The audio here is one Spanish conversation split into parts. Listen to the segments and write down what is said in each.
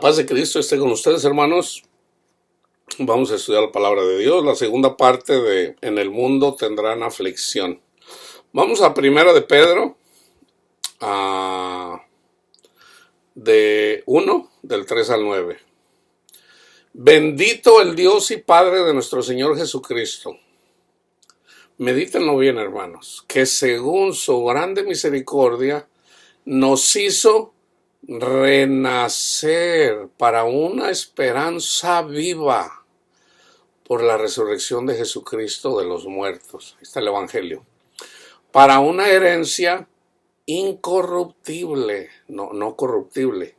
paz de Cristo esté con ustedes, hermanos. Vamos a estudiar la palabra de Dios. La segunda parte de En el mundo tendrán aflicción. Vamos a Primera de Pedro, de 1, del 3 al 9. Bendito el Dios y Padre de nuestro Señor Jesucristo. Medítenlo bien, hermanos, que según su grande misericordia nos hizo renacer para una esperanza viva por la resurrección de Jesucristo de los muertos. Ahí está el Evangelio. Para una herencia incorruptible, no corruptible,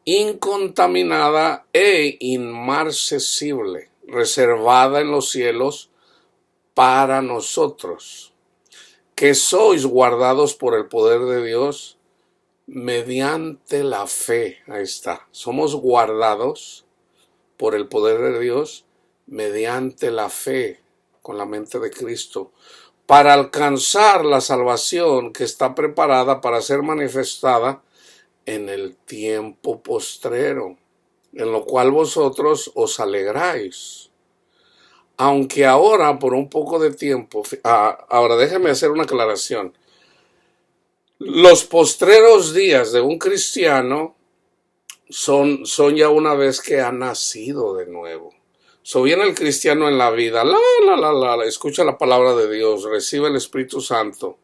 incontaminada e inmarcesible, reservada en los cielos para nosotros, que sois guardados por el poder de Dios mediante la fe. Ahí está. Somos guardados por el poder de Dios mediante la fe, con la mente de Cristo, para alcanzar la salvación que está preparada para ser manifestada en el tiempo postrero, en lo cual vosotros os alegráis. Aunque ahora, por un poco de tiempo, ahora déjeme hacer una aclaración. Los postreros días de un cristiano son ya una vez que ha nacido de nuevo. Viene el cristiano en la vida, escucha la palabra de Dios, recibe el Espíritu Santo,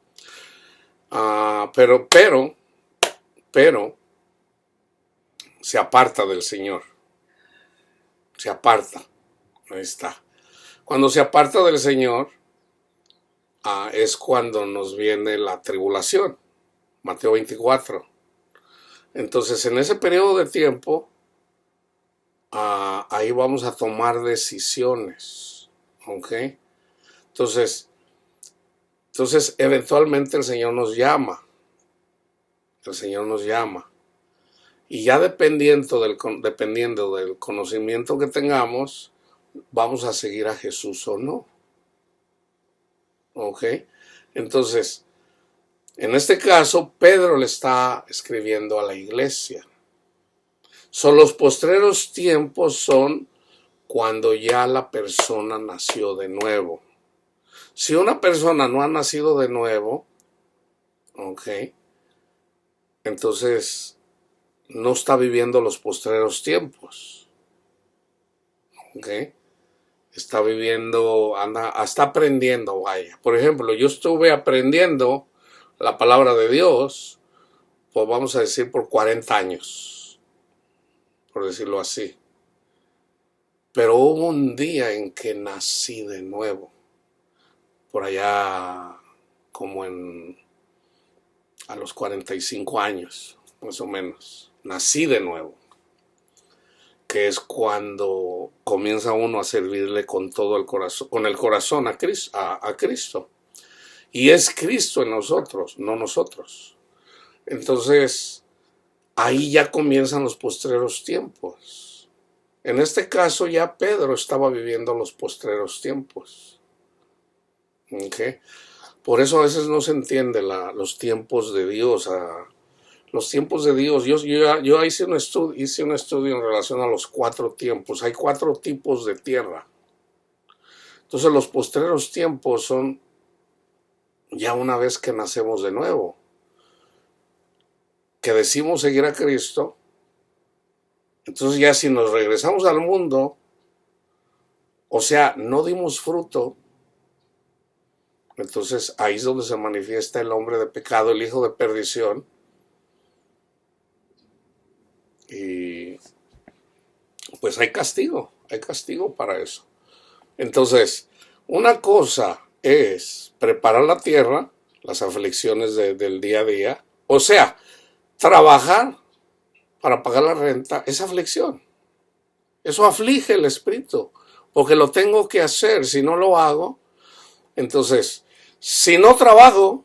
pero se aparta del Señor, se aparta, ahí está. Cuando se aparta del Señor, es cuando nos viene la tribulación, Mateo 24. Entonces, en ese periodo de tiempo, ahí vamos a tomar decisiones, ¿ok? Entonces, eventualmente el Señor nos llama. Y ya dependiendo del conocimiento que tengamos, vamos a seguir a Jesús o no. ¿Ok? Entonces, en este caso, Pedro le está escribiendo a la iglesia. Los postreros tiempos son cuando ya la persona nació de nuevo. Si una persona no ha nacido de nuevo, ¿ok? Entonces, no está viviendo los postreros tiempos. ¿Ok? Está viviendo, está aprendiendo, vaya. Por ejemplo, yo estuve aprendiendo la palabra de Dios, pues vamos a decir por 40 años, por decirlo así. Pero hubo un día en que nací de nuevo, por allá como a los 45 años, más o menos. Nací de nuevo, que es cuando comienza uno a servirle con todo el corazón, con el corazón a Cristo. Y es Cristo en nosotros, no nosotros. Entonces, ahí ya comienzan los postreros tiempos. En este caso ya Pedro estaba viviendo los postreros tiempos. ¿Okay? Por eso a veces no se entiende los tiempos de Dios. Los tiempos de Dios, yo hice un estudio en relación a los 4 tiempos. Hay 4 tipos de tierra. Entonces los postreros tiempos son ya una vez que nacemos de nuevo, que decimos seguir a Cristo. Entonces ya si nos regresamos al mundo, o sea, no dimos fruto, entonces ahí es donde se manifiesta el hombre de pecado, el hijo de perdición. Y pues hay castigo para eso. Entonces, una cosa es preparar la tierra, las aflicciones del día a día, o sea, trabajar para pagar la renta, es aflicción. Eso aflige el espíritu, porque lo tengo que hacer. Si no lo hago, entonces, si no trabajo,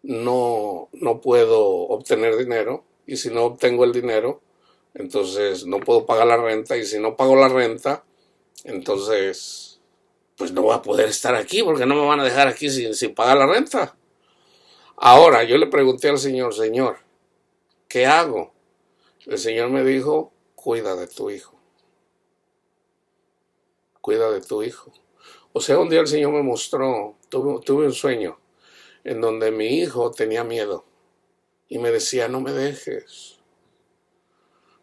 no puedo obtener dinero. Y si no obtengo el dinero, entonces no puedo pagar la renta. Y si no pago la renta, entonces pues no voy a poder estar aquí, porque no me van a dejar aquí sin pagar la renta. Ahora, yo le pregunté al Señor, ¿qué hago? El Señor me dijo, cuida de tu hijo. Cuida de tu hijo. O sea, un día el Señor me mostró, tuve un sueño en donde mi hijo tenía miedo y me decía, no me dejes.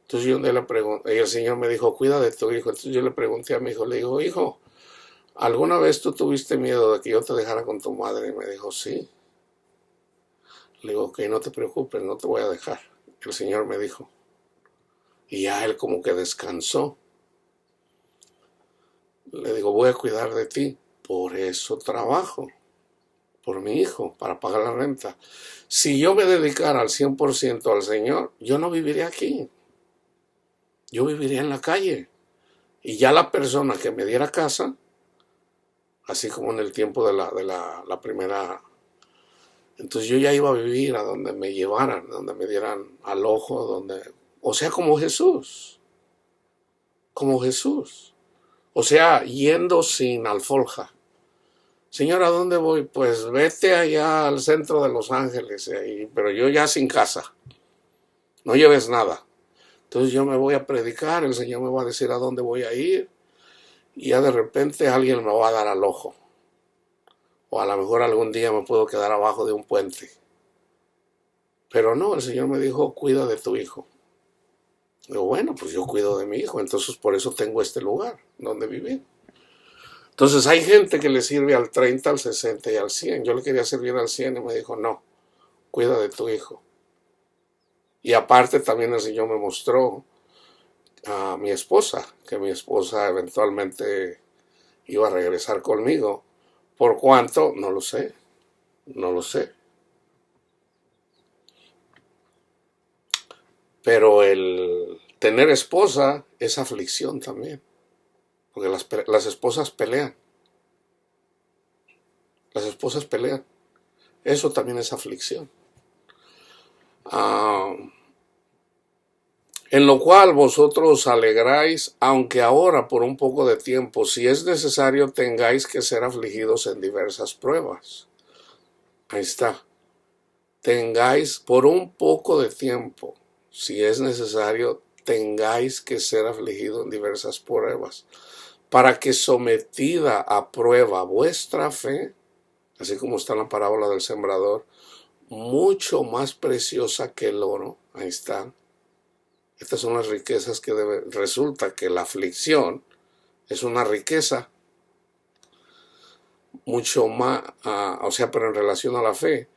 Entonces yo un día le pregunté, y el Señor me dijo, cuida de tu hijo. Entonces yo le pregunté a mi hijo, le digo, hijo, ¿alguna vez tú tuviste miedo de que yo te dejara con tu madre? Y me dijo, sí. Le digo, ok, no te preocupes, no te voy a dejar. El Señor me dijo. Y ya él como que descansó. Le digo, voy a cuidar de ti. Por eso trabajo. Por mi hijo, para pagar la renta. Si yo me dedicara al 100% al Señor, yo no viviría aquí. Yo viviría en la calle. Y ya la persona que me diera casa, así como en el tiempo de la primera, entonces yo ya iba a vivir a donde me llevaran, donde me dieran al ojo, o sea, como Jesús. Como Jesús. O sea, yendo sin alforja. Señor, ¿a dónde voy? Pues vete allá al centro de Los Ángeles, pero yo ya sin casa. No lleves nada. Entonces yo me voy a predicar, el Señor me va a decir a dónde voy a ir, y ya de repente alguien me va a dar al ojo. O a lo mejor algún día me puedo quedar abajo de un puente. Pero no, el Señor me dijo, cuida de tu hijo. Digo, bueno, pues yo cuido de mi hijo, entonces por eso tengo este lugar donde vivir. Entonces hay gente que le sirve al 30, al 60 y al 100. Yo le quería servir al 100 y me dijo, no, cuida de tu hijo. Y aparte también el Señor me mostró a mi esposa, que mi esposa eventualmente iba a regresar conmigo. ¿Por cuánto? No lo sé, no lo sé. Pero el tener esposa es aflicción también, porque las esposas pelean. Las esposas pelean. Eso también es aflicción. Ah, en lo cual vosotros os alegráis, aunque ahora por un poco de tiempo, si es necesario, tengáis que ser afligidos en diversas pruebas. Ahí está. Tengáis por un poco de tiempo, si es necesario, tengáis que ser afligidos en diversas pruebas, para que sometida a prueba vuestra fe, así como está en la parábola del sembrador, mucho más preciosa que el oro, ahí está. Estas son las riquezas que resulta que la aflicción es una riqueza mucho más, o sea, pero en relación a la fe,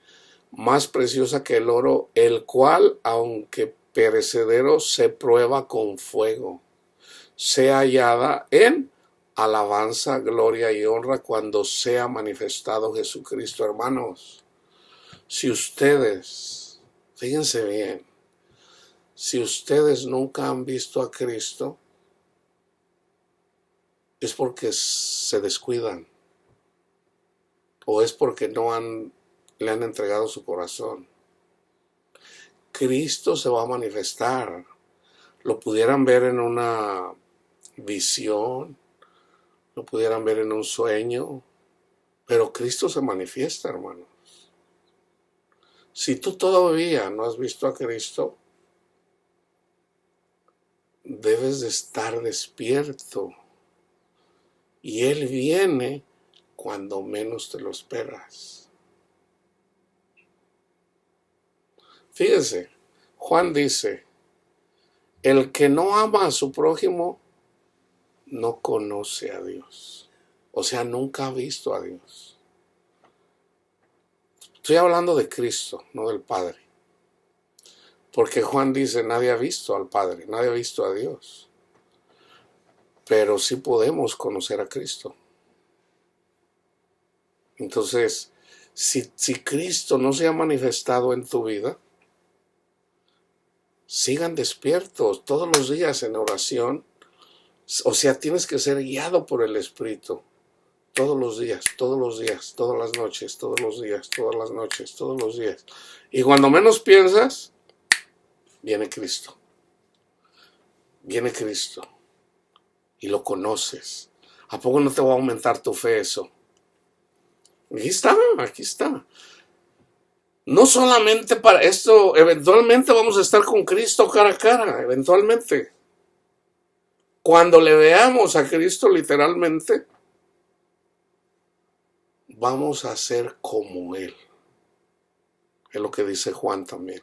más preciosa que el oro, el cual, aunque perecedero, se prueba con fuego, sea hallada en alabanza, gloria y honra cuando sea manifestado Jesucristo. Hermanos, si ustedes, fíjense bien, si ustedes nunca han visto a Cristo, es porque se descuidan o es porque le han entregado su corazón. Cristo se va a manifestar. Lo pudieran ver en una visión, lo pudieran ver en un sueño, pero Cristo se manifiesta, hermanos. Si tú todavía no has visto a Cristo, debes de estar despierto. Y Él viene cuando menos te lo esperas. Fíjese, Juan dice, el que no ama a su prójimo no conoce a Dios. O sea, nunca ha visto a Dios. Estoy hablando de Cristo, no del Padre. Porque Juan dice, nadie ha visto al Padre, nadie ha visto a Dios. Pero sí podemos conocer a Cristo. Entonces, si Cristo no se ha manifestado en tu vida, sigan despiertos todos los días en oración. O sea, tienes que ser guiado por el Espíritu. Todos los días, todas las noches, todos los días, todas las noches, todos los días. Y cuando menos piensas, viene Cristo. Viene Cristo. Y lo conoces. ¿A poco no te va a aumentar tu fe eso? Aquí está, aquí está. No solamente para esto, eventualmente vamos a estar con Cristo cara a cara, eventualmente. Cuando le veamos a Cristo literalmente, vamos a ser como Él. Es lo que dice Juan también.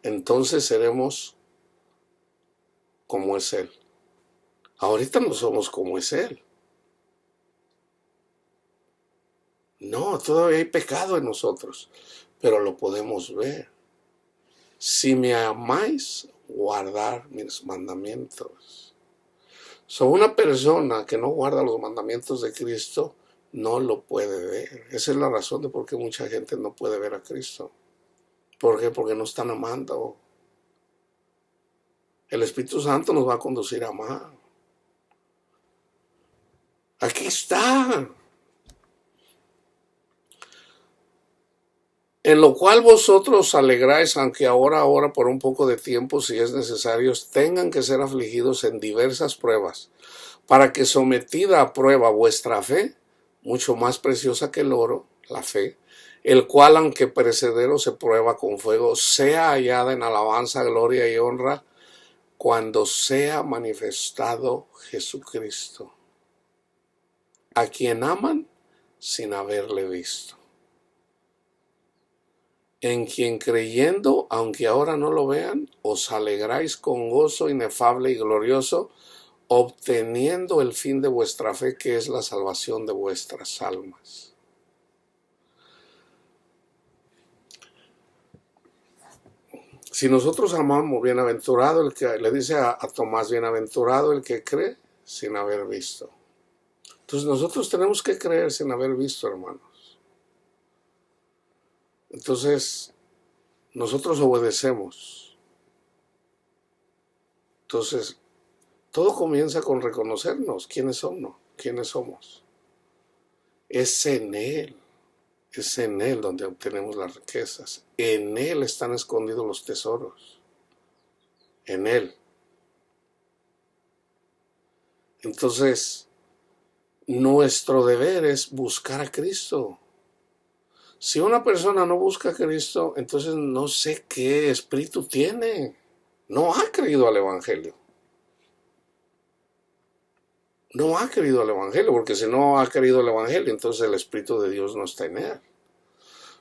Entonces seremos como es Él. Ahorita no somos como es Él. No, todavía hay pecado en nosotros, pero lo podemos ver. Si me amáis, guardar mis mandamientos. Una persona que no guarda los mandamientos de Cristo no lo puede ver. Esa es la razón de por qué mucha gente no puede ver a Cristo. ¿Por qué? Porque no están amando. El Espíritu Santo nos va a conducir a amar. Aquí está. En lo cual vosotros alegráis, aunque ahora por un poco de tiempo, si es necesario, tengan que ser afligidos en diversas pruebas, para que sometida a prueba vuestra fe, mucho más preciosa que el oro, la fe, el cual, aunque perecedero se prueba con fuego, sea hallada en alabanza, gloria y honra, cuando sea manifestado Jesucristo, a quien aman sin haberle visto, en quien creyendo, aunque ahora no lo vean, os alegráis con gozo inefable y glorioso, obteniendo el fin de vuestra fe, que es la salvación de vuestras almas. Si nosotros amamos, bienaventurado el que, le dice a Tomás, bienaventurado el que cree sin haber visto. Entonces nosotros tenemos que creer sin haber visto, hermanos. Entonces, nosotros obedecemos. Entonces, todo comienza con reconocernos quiénes somos, quiénes somos. Es en Él donde obtenemos las riquezas. En Él están escondidos los tesoros. En Él. Entonces, nuestro deber es buscar a Cristo. Si una persona no busca a Cristo, entonces no sé qué espíritu tiene. No ha creído al Evangelio. No ha creído al Evangelio, porque si no ha creído al Evangelio, entonces el Espíritu de Dios no está en él.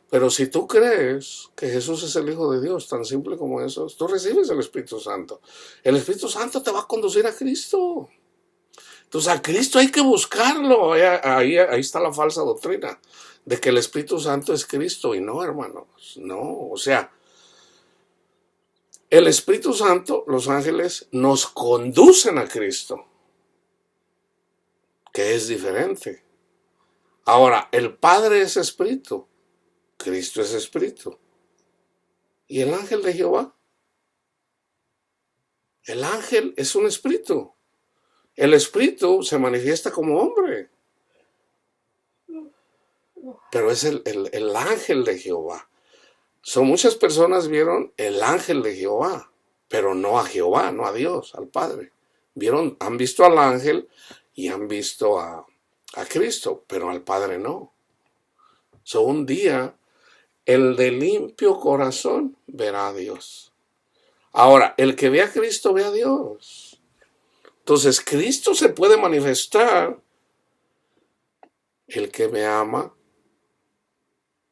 Pero si tú crees que Jesús es el Hijo de Dios, tan simple como eso, tú recibes el Espíritu Santo. El Espíritu Santo te va a conducir a Cristo. Entonces a Cristo hay que buscarlo. Ahí está la falsa doctrina de que el Espíritu Santo es Cristo. Y no, hermanos, no. O sea, el Espíritu Santo, los ángeles, nos conducen a Cristo, que es diferente. Ahora, el Padre es Espíritu, Cristo es Espíritu. ¿Y el ángel de Jehová? El ángel es un espíritu. El espíritu se manifiesta como hombre, pero es el ángel de Jehová. Muchas personas vieron el ángel de Jehová, pero no a Jehová, no a Dios, al Padre. Han visto al ángel y han visto a Cristo, pero al Padre no. Un día, el de limpio corazón verá a Dios. Ahora, el que ve a Cristo ve a Dios. Entonces, Cristo se puede manifestar. El que me ama,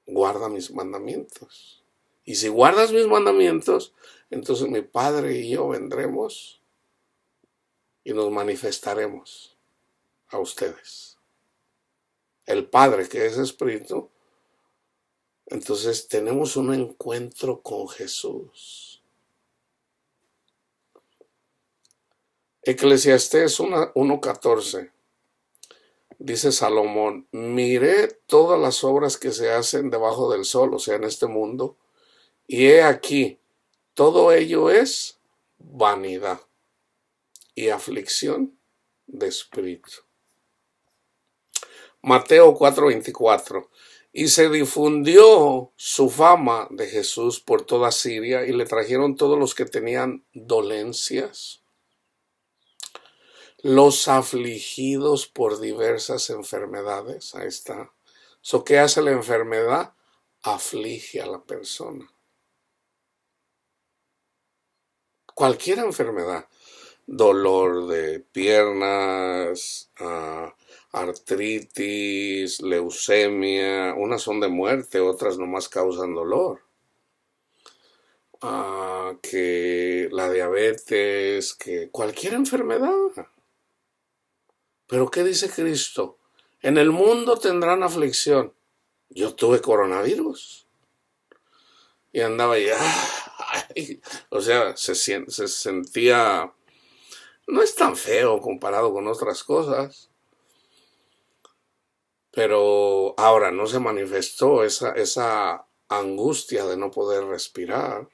guarda mis mandamientos. Y si guardas mis mandamientos, entonces mi Padre y yo vendremos y nos manifestaremos a ustedes. El Padre, que es Espíritu, entonces tenemos un encuentro con Jesús. Eclesiastés 1:14. Dice Salomón, miré todas las obras que se hacen debajo del sol, o sea, en este mundo, y he aquí, todo ello es vanidad y aflicción de espíritu. Mateo 4:24. Y se difundió su fama de Jesús por toda Siria, y le trajeron todos los que tenían dolencias, los afligidos por diversas enfermedades. Ahí está. ¿Qué hace la enfermedad? aflige a la persona. Cualquier enfermedad, dolor de piernas, artritis, leucemia, unas son de muerte, otras nomás causan dolor. Que la diabetes, que cualquier enfermedad. Pero ¿qué dice Cristo? En el mundo tendrán aflicción. Yo tuve coronavirus y andaba ahí, o sea, se sentía, no es tan feo comparado con otras cosas, pero ahora no se manifestó esa angustia de no poder respirar,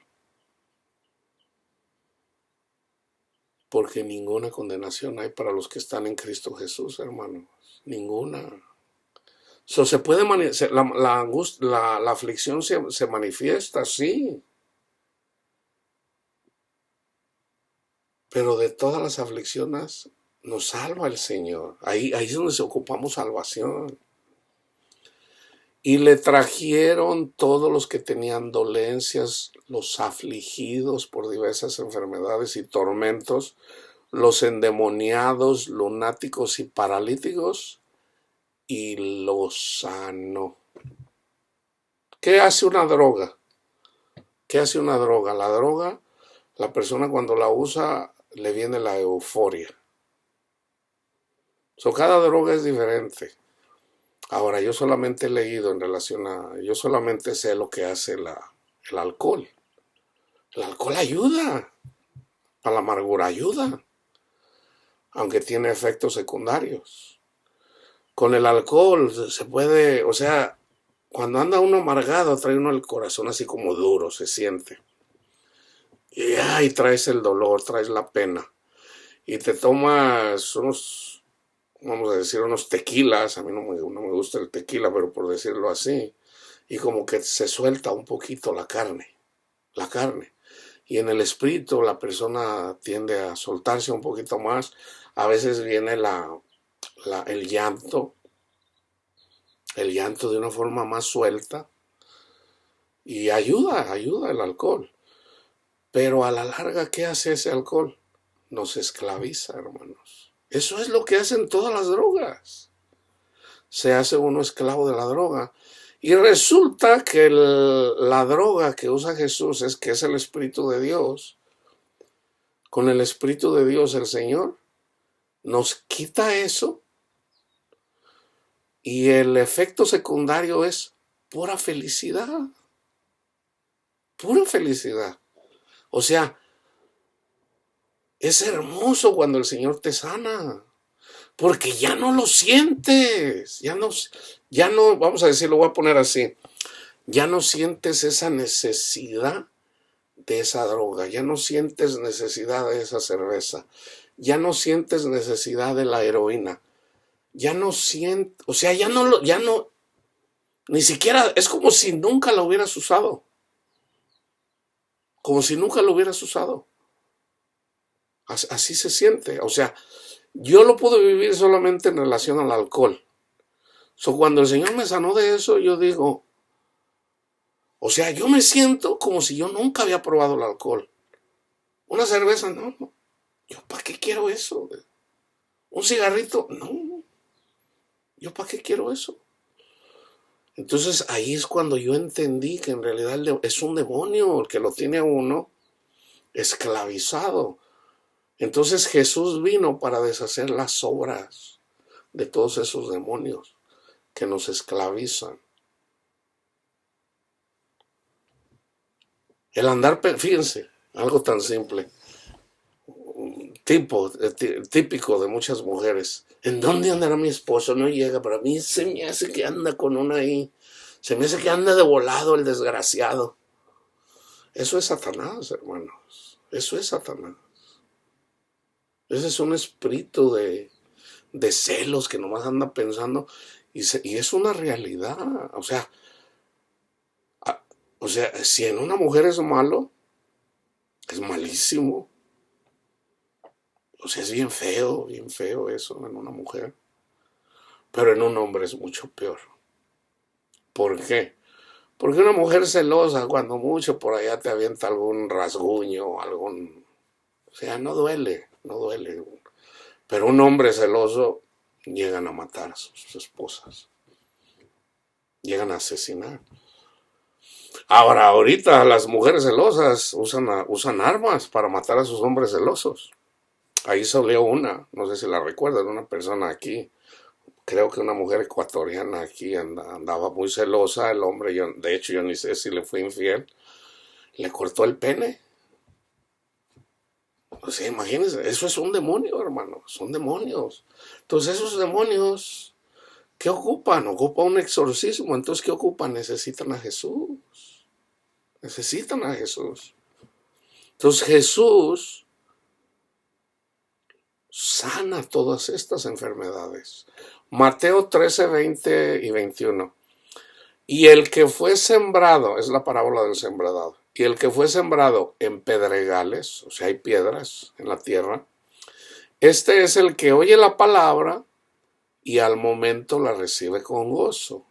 porque ninguna condenación hay para los que están en Cristo Jesús, hermanos, ninguna. Se puede la angustia, la aflicción se manifiesta, sí, pero de todas las aflicciones nos salva el Señor. Ahí es donde ocupamos salvación. Y le trajeron todos los que tenían dolencias, los afligidos por diversas enfermedades y tormentos, los endemoniados, lunáticos y paralíticos, y los sanó. ¿Qué hace una droga? ¿Qué hace una droga? La droga, la persona cuando la usa le viene la euforia. Cada droga es diferente. Ahora, yo solamente he leído yo solamente sé lo que hace el alcohol. El alcohol ayuda, a la amargura ayuda, aunque tiene efectos secundarios. Con el alcohol se puede, o sea, cuando anda uno amargado, trae uno el corazón así como duro, se siente. Y traes el dolor, traes la pena. Y te tomas vamos a decir, unos tequilas. A mí no me gusta el tequila, pero por decirlo así. Y como que se suelta un poquito la carne. Y en el espíritu la persona tiende a soltarse un poquito más. A veces viene el llanto de una forma más suelta. Y ayuda el alcohol. Pero a la larga, ¿qué hace ese alcohol? Nos esclaviza, hermanos. Eso es lo que hacen todas las drogas. Se hace uno esclavo de la droga. Y resulta que la droga que usa Jesús que es el Espíritu de Dios. Con el Espíritu de Dios, el Señor nos quita eso. Y el efecto secundario es pura felicidad. Pura felicidad. O sea, es hermoso cuando el Señor te sana, porque ya no lo sientes, ya no, vamos a decir, lo voy a poner así, ya no sientes esa necesidad de esa droga, ya no sientes necesidad de esa cerveza, ya no sientes necesidad de la heroína, ya no sientes, o sea, ya no, ni siquiera, es como si nunca lo hubieras usado, como si nunca lo hubieras usado. Así se siente, o sea, yo lo pude vivir solamente en relación al alcohol. Cuando el Señor me sanó de eso, yo digo, o sea, yo me siento como si yo nunca había probado el alcohol. Una cerveza, no. ¿Yo para qué quiero eso? Un cigarrito, no. ¿Yo para qué quiero eso? Entonces ahí es cuando yo entendí que en realidad es un demonio el que lo tiene a uno esclavizado. Entonces Jesús vino para deshacer las obras de todos esos demonios que nos esclavizan. El andar, fíjense, algo tan simple, típico de muchas mujeres. ¿En dónde andará mi esposo? No llega, pero a mí se me hace que anda con una ahí. Se me hace que anda de volado el desgraciado. Eso es Satanás, hermanos. Eso es Satanás. Ese es un espíritu de celos que nomás anda pensando y es una realidad. O sea, si en una mujer es malo, es malísimo. O sea, es bien feo eso en una mujer. Pero en un hombre es mucho peor. ¿Por qué? Porque una mujer celosa, cuando mucho por allá te avienta algún rasguño, o sea, no duele, no duele. Pero un hombre celoso llegan a matar a sus esposas, llegan a asesinar. Ahora, ahorita las mujeres celosas usan armas para matar a sus hombres celosos. Ahí salió una, no sé si la recuerdan, una persona aquí, creo que una mujer ecuatoriana aquí andaba muy celosa, el hombre, de hecho yo ni sé si le fue infiel, le cortó el pene. O sea, imagínense, eso es un demonio, hermano, son demonios. Entonces esos demonios, ¿qué ocupan? Ocupan un exorcismo. Entonces, ¿qué ocupan? Necesitan a Jesús. Necesitan a Jesús. Entonces Jesús sana todas estas enfermedades. Mateo 13, 20 y 21. Y el que fue sembrado, es la parábola del sembrador, y el que fue sembrado en pedregales, o sea, hay piedras en la tierra, este es el que oye la palabra y al momento la recibe con gozo,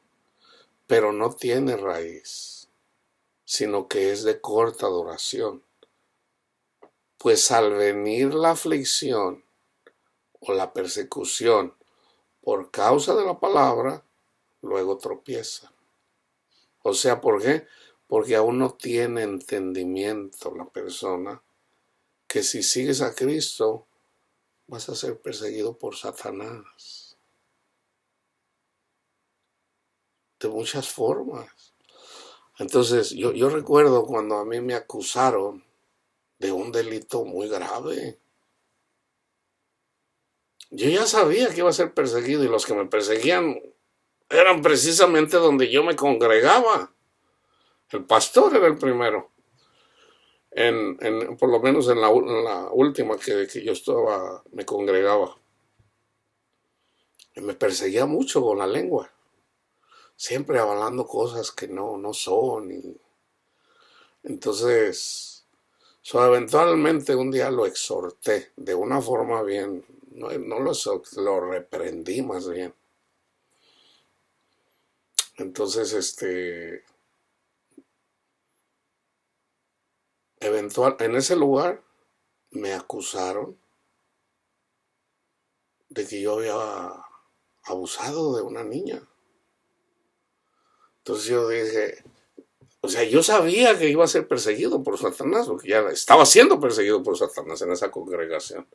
pero no tiene raíz, sino que es de corta duración. Pues al venir la aflicción o la persecución por causa de la palabra, luego tropieza. O sea, ¿por qué? Porque aún no tiene entendimiento la persona que si sigues a Cristo vas a ser perseguido por Satanás. De muchas formas. Entonces, yo recuerdo cuando a mí me acusaron de un delito muy grave. Yo ya sabía que iba a ser perseguido y los que me perseguían eran precisamente donde yo me congregaba. El pastor era el primero. Por lo menos en la última que yo me congregaba. Y me perseguía mucho con la lengua. Siempre avalando cosas que no son. Entonces, eventualmente un día lo exhorté de una forma bien, no lo reprendí más bien. Entonces, en ese lugar me acusaron de que yo había abusado de una niña. Entonces yo dije, o sea, yo sabía que iba a ser perseguido por Satanás, porque ya estaba siendo perseguido por Satanás en esa congregación.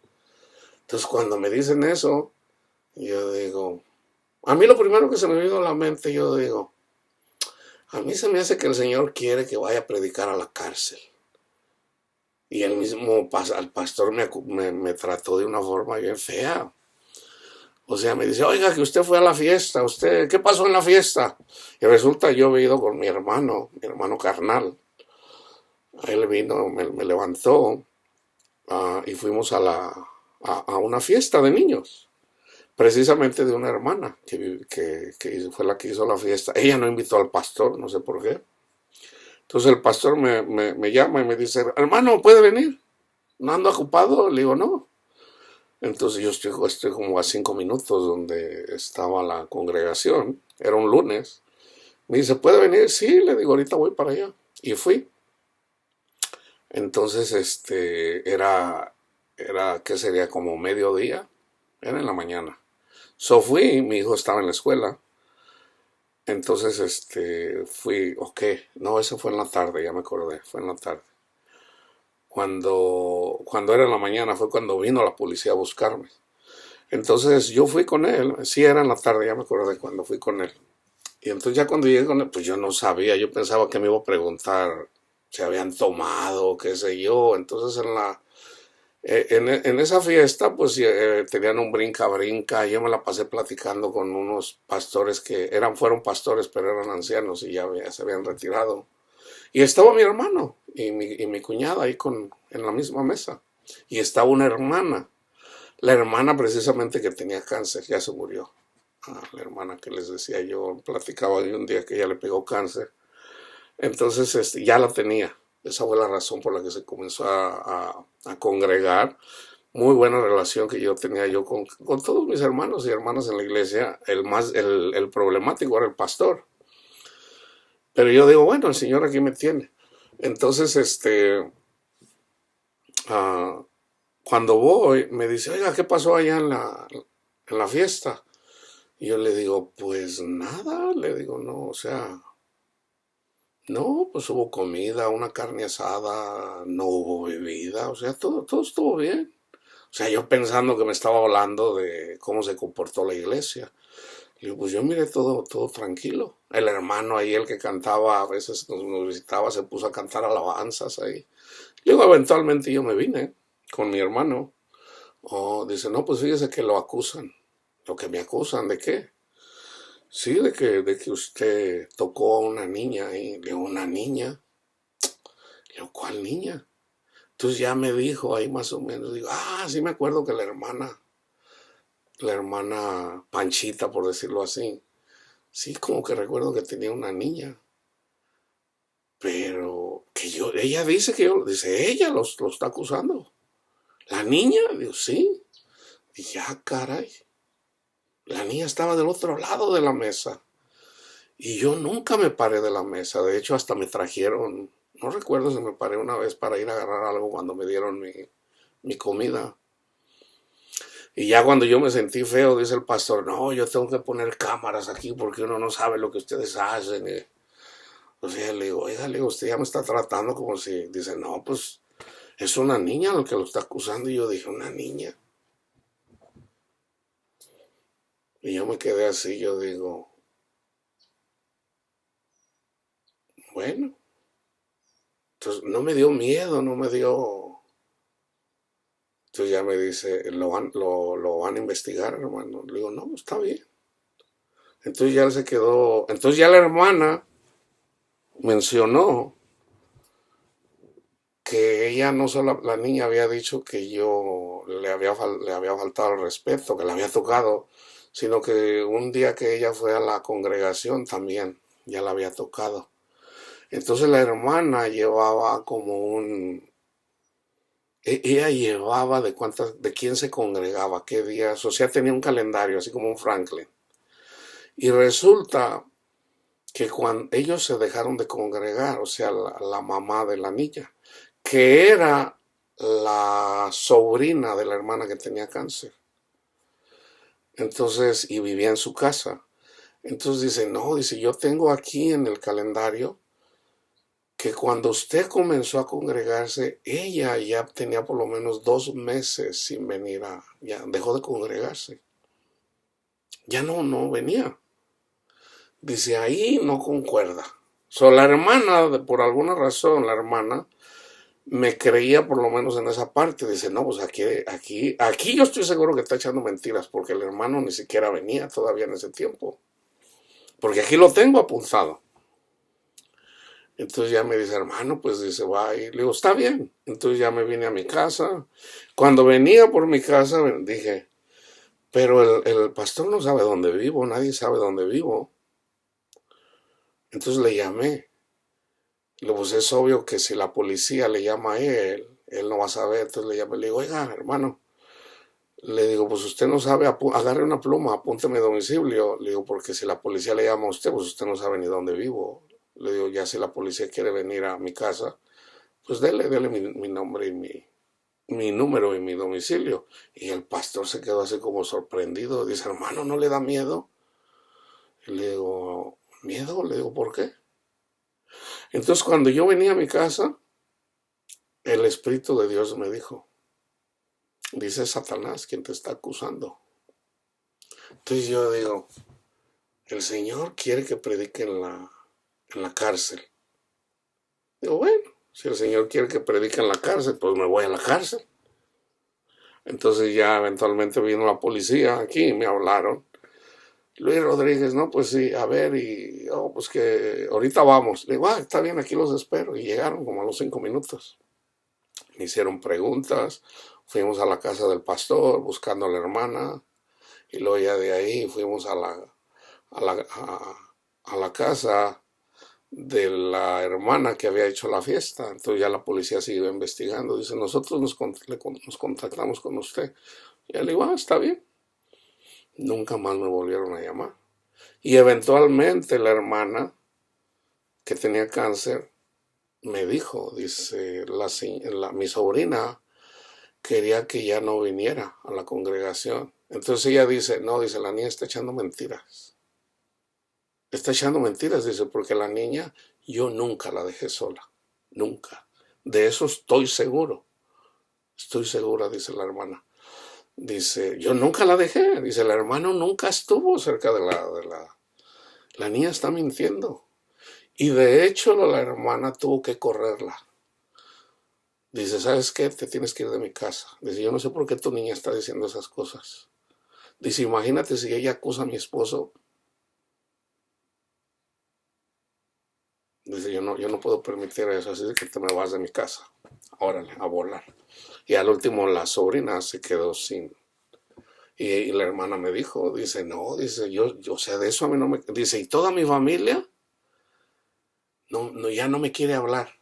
Entonces cuando me dicen eso, yo digo, a mí lo primero que se me vino a la mente, yo digo, a mí se me hace que el Señor quiere que vaya a predicar a la cárcel. Y el mismo al pastor me trató de una forma bien fea. O sea, me dice, oiga, que usted fue a la fiesta, ¿qué pasó en la fiesta? Y resulta yo había ido con mi hermano carnal. Él vino, me levantó y fuimos a una fiesta de niños. Precisamente de una hermana que fue la que hizo la fiesta. Ella no invitó al pastor, no sé por qué. Entonces el pastor me llama y me dice, hermano, ¿puede venir? ¿No ando ocupado? Le digo, no. Entonces yo estoy como a 5 minutos donde estaba la congregación. Era un lunes. Me dice, ¿puede venir? Sí, le digo, ahorita voy para allá. Y fui. Entonces, ¿qué sería? Como mediodía. Era en la mañana. Fui, mi hijo estaba en la escuela. Entonces, fui, ok. No, eso fue en la tarde, ya me acordé. Fue en la tarde. Cuando era en la mañana fue cuando vino la policía a buscarme. Entonces yo fui con él, sí era en la tarde, ya me acuerdo de cuando fui con él. Y entonces ya cuando llegué con él, pues yo no sabía, yo pensaba que me iba a preguntar si habían tomado, qué sé yo. Entonces en esa fiesta, pues tenían un brinca-brinca, yo me la pasé platicando con unos pastores que fueron pastores, pero eran ancianos y ya se habían retirado. Y estaba mi hermano y mi cuñada ahí en la misma mesa. Y estaba una hermana. La hermana precisamente que tenía cáncer, ya se murió. La hermana que les decía yo, platicaba de un día que ella le pegó cáncer. Entonces ya la tenía. Esa fue la razón por la que se comenzó a congregar. Muy buena relación que yo tenía con todos mis hermanos y hermanas en la iglesia. El problemático era el pastor. Pero yo digo, bueno, el Señor aquí me tiene. Entonces, ah, cuando voy, me dice, oiga, ¿qué pasó allá en la fiesta? Y yo le digo, pues nada, le digo, no, o sea, no, pues hubo comida, una carne asada, no hubo bebida, o sea, todo estuvo bien. O sea, yo pensando que me estaba hablando de cómo se comportó la iglesia. Le digo, pues yo miré todo tranquilo. El hermano ahí, el que cantaba, a veces nos visitaba, se puso a cantar alabanzas ahí. Luego eventualmente yo me vine con mi hermano. Oh, dice, no, pues fíjese que lo acusan. ¿Lo que me acusan? ¿De qué? Sí, de que usted tocó a una niña y le digo, ¿una niña? Le digo, ¿cuál niña? Entonces ya me dijo ahí más o menos, digo, sí me acuerdo que la hermana Panchita, por decirlo así, sí, como que recuerdo que tenía una niña, pero ella dice dice, ella lo está acusando. ¿La niña? Digo, sí. Y ya, caray, la niña estaba del otro lado de la mesa. Y yo nunca me paré de la mesa. De hecho, hasta me trajeron, no recuerdo si me paré una vez para ir a agarrar algo cuando me dieron mi comida. Y ya cuando yo me sentí feo, dice el pastor, no, yo tengo que poner cámaras aquí porque uno no sabe lo que ustedes hacen. O sea, le digo, oiga, le digo, usted ya me está tratando como si, dice, no, pues es una niña lo que lo está acusando. Y yo dije, una niña. Y yo me quedé así, yo digo, bueno, entonces no me dio miedo, no me dio. Entonces ya me dice, lo van a investigar, hermano. Le digo, no, está bien. Entonces ya se quedó, entonces ya la hermana mencionó que ella no solo, la niña había dicho que yo le había faltado el respeto, que le había tocado, sino que un día que ella fue a la congregación también ya la había tocado. Entonces la hermana llevaba como ella llevaba de quién se congregaba, qué días, o sea, tenía un calendario, así como un Franklin. Y resulta que cuando ellos se dejaron de congregar, o sea, la mamá de la niña, que era la sobrina de la hermana que tenía cáncer. Entonces, y vivía en su casa. Entonces dice, no, dice, yo tengo aquí en el calendario que cuando usted comenzó a congregarse, ella ya tenía por lo menos 2 meses sin venir ya dejó de congregarse. Ya no venía. Dice, ahí no concuerda. La hermana, por alguna razón, la hermana me creía por lo menos en esa parte. Dice, no, pues aquí yo estoy seguro que está echando mentiras porque el hermano ni siquiera venía todavía en ese tiempo. Porque aquí lo tengo apuntado. Entonces ya me dice, hermano, pues dice, va. Y le digo, está bien. Entonces ya me vine a mi casa. Cuando venía por mi casa, dije, pero el pastor no sabe dónde vivo, nadie sabe dónde vivo. Entonces le llamé. Pues es obvio que si la policía le llama a él no va a saber. Entonces le llamé, le digo, oiga, hermano, le digo, pues usted no sabe, agarre una pluma, apúnteme domicilio. Le digo, porque si la policía le llama a usted, pues usted no sabe ni dónde vivo. Le digo, ya si la policía quiere venir a mi casa, pues dele mi nombre y mi número y mi domicilio. Y el pastor se quedó así como sorprendido. Dice, hermano, ¿no le da miedo? Y le digo, ¿miedo? Le digo, ¿por qué? Entonces cuando yo venía a mi casa, el Espíritu de Dios me dijo, dice Satanás quien te está acusando. Entonces yo digo, el Señor quiere que predique en la cárcel. Digo, bueno, si el Señor quiere que predique en la cárcel, pues me voy a la cárcel. Entonces ya eventualmente vino la policía aquí y me hablaron. Luis Rodríguez, no, pues sí, a ver, pues que ahorita vamos. Le digo, está bien, aquí los espero. Y llegaron como a los 5 minutos. Me hicieron preguntas, fuimos a la casa del pastor buscando a la hermana. Y luego ya de ahí fuimos a la casa de la hermana que había hecho la fiesta. Entonces ya la policía siguió investigando. Dice, nosotros nos contactamos con usted. Y le digo, está bien. Nunca más me volvieron a llamar. Y eventualmente la hermana que tenía cáncer, me dijo, dice, mi sobrina quería que ya no viniera a la congregación. Entonces ella dice, no, dice, la niña está echando mentiras. Está echando mentiras, dice, porque la niña yo nunca la dejé sola, nunca. De eso estoy seguro. Estoy segura, dice la hermana. Dice, yo nunca la dejé. Dice, el hermano nunca estuvo cerca de la niña está mintiendo. Y de hecho la hermana tuvo que correrla. Dice, ¿sabes qué? Te tienes que ir de mi casa. Dice, yo no sé por qué tu niña está diciendo esas cosas. Dice, imagínate si ella acusa a mi esposo. Dice, yo no puedo permitir eso, así que te me vas de mi casa. Órale, a volar. Y al último la sobrina se quedó sin. Y la hermana me dijo, dice, no, dice, yo sé de eso, a mí no me. Dice, y toda mi familia no, ya no me quiere hablar.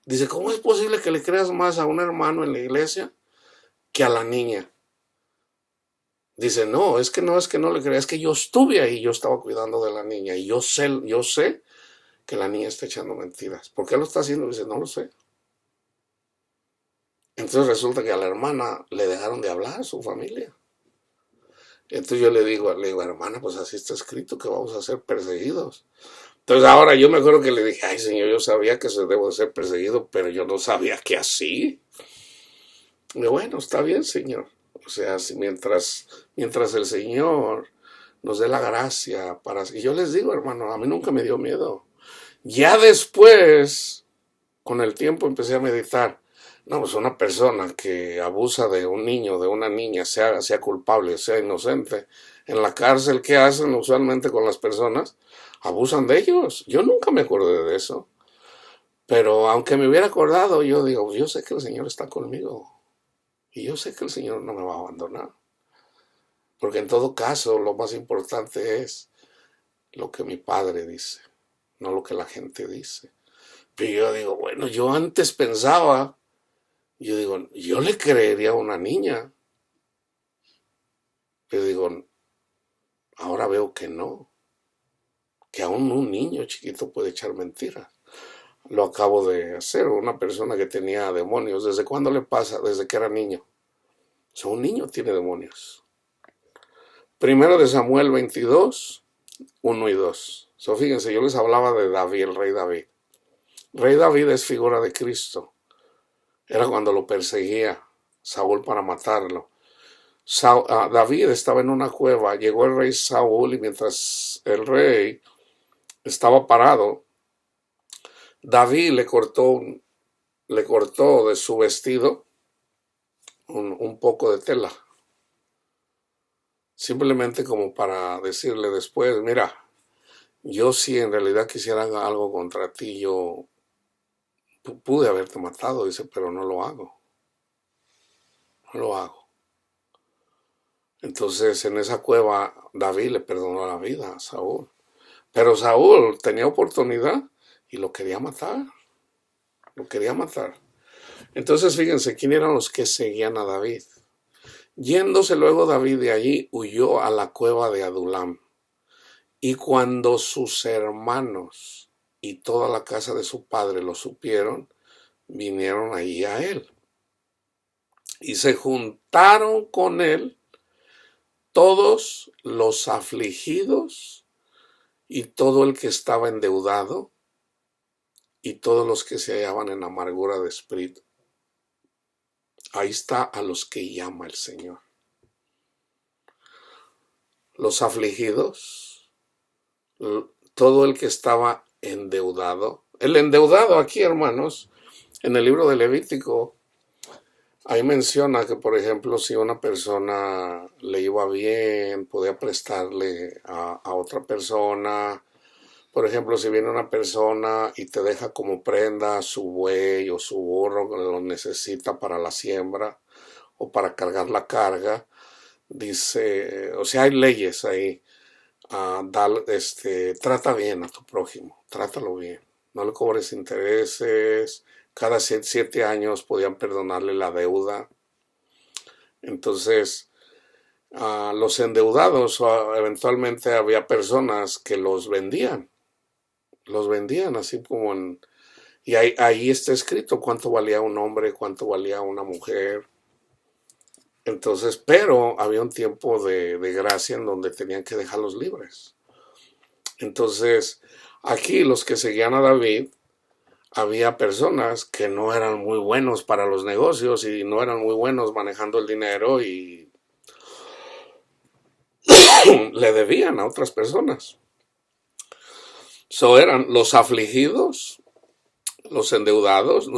Dice, ¿cómo es posible que le creas más a un hermano en la iglesia que a la niña? Dice, no es que no le creas, es que yo estuve ahí, yo estaba cuidando de la niña y yo sé que la niña está echando mentiras. ¿Por qué lo está haciendo? Dice, no lo sé. Entonces resulta que a la hermana le dejaron de hablar a su familia. Entonces yo le digo, hermana, pues así está escrito que vamos a ser perseguidos. Entonces ahora yo me acuerdo que le dije, ay Señor, yo sabía que se debo de ser perseguido, pero yo no sabía que así. Y bueno, está bien, Señor. O sea, si mientras el Señor nos dé la gracia para. Y yo les digo, hermano, a mí nunca me dio miedo. Ya después, con el tiempo, empecé a meditar. No, pues una persona que abusa de un niño, de una niña, sea culpable, sea inocente, en la cárcel, ¿qué hacen usualmente con las personas? Abusan de ellos. Yo nunca me acordé de eso. Pero aunque me hubiera acordado, yo digo, yo sé que el Señor está conmigo. Y yo sé que el Señor no me va a abandonar. Porque en todo caso, lo más importante es lo que mi padre dice, no lo que la gente dice. Pero yo digo, bueno, yo antes pensaba, yo digo, yo le creería a una niña. Pero digo, ahora veo que no, que aún un niño chiquito puede echar mentiras. Lo acabo de hacer, una persona que tenía demonios. ¿Desde cuándo le pasa? Desde que era niño. O sea, un niño tiene demonios. Primero de Samuel 22, 1 y 2. So, fíjense, yo les hablaba de David, el rey David. Rey David es figura de Cristo. Era cuando lo perseguía Saúl para matarlo. David estaba en una cueva, llegó el rey Saúl y mientras el rey estaba parado, David le cortó de su vestido un poco de tela. Simplemente como para decirle después, mira, yo si en realidad quisiera algo contra ti, yo pude haberte matado, dice, pero no lo hago. No lo hago. Entonces en esa cueva David le perdonó la vida a Saúl. Pero Saúl tenía oportunidad y lo quería matar. Lo quería matar. Entonces fíjense, ¿quién eran los que seguían a David? Yéndose luego David de allí, huyó a la cueva de Adulam. Y cuando sus hermanos y toda la casa de su padre lo supieron, vinieron allí a él. Y se juntaron con él todos los afligidos y todo el que estaba endeudado y todos los que se hallaban en amargura de espíritu. Ahí está a los que llama el Señor. Los afligidos, todo el que estaba endeudado. El endeudado aquí, hermanos, en el libro de Levítico, ahí menciona que, por ejemplo, si una persona le iba bien, podía prestarle a otra persona. Por ejemplo, si viene una persona y te deja como prenda su buey o su burro, que lo necesita para la siembra o para cargar la carga, dice, o sea, hay leyes ahí. Trata bien a tu prójimo, trátalo bien, no le cobres intereses. Cada 7 años podían perdonarle la deuda. Entonces, los endeudados, eventualmente había personas que los vendían los vendían así como en... Y ahí está escrito cuánto valía un hombre, cuánto valía una mujer. Entonces, pero había un tiempo de gracia en donde tenían que dejarlos libres. Entonces, aquí los que seguían a David, había personas que no eran muy buenos para los negocios y no eran muy buenos manejando el dinero y le debían a otras personas. Eran los afligidos, los endeudados.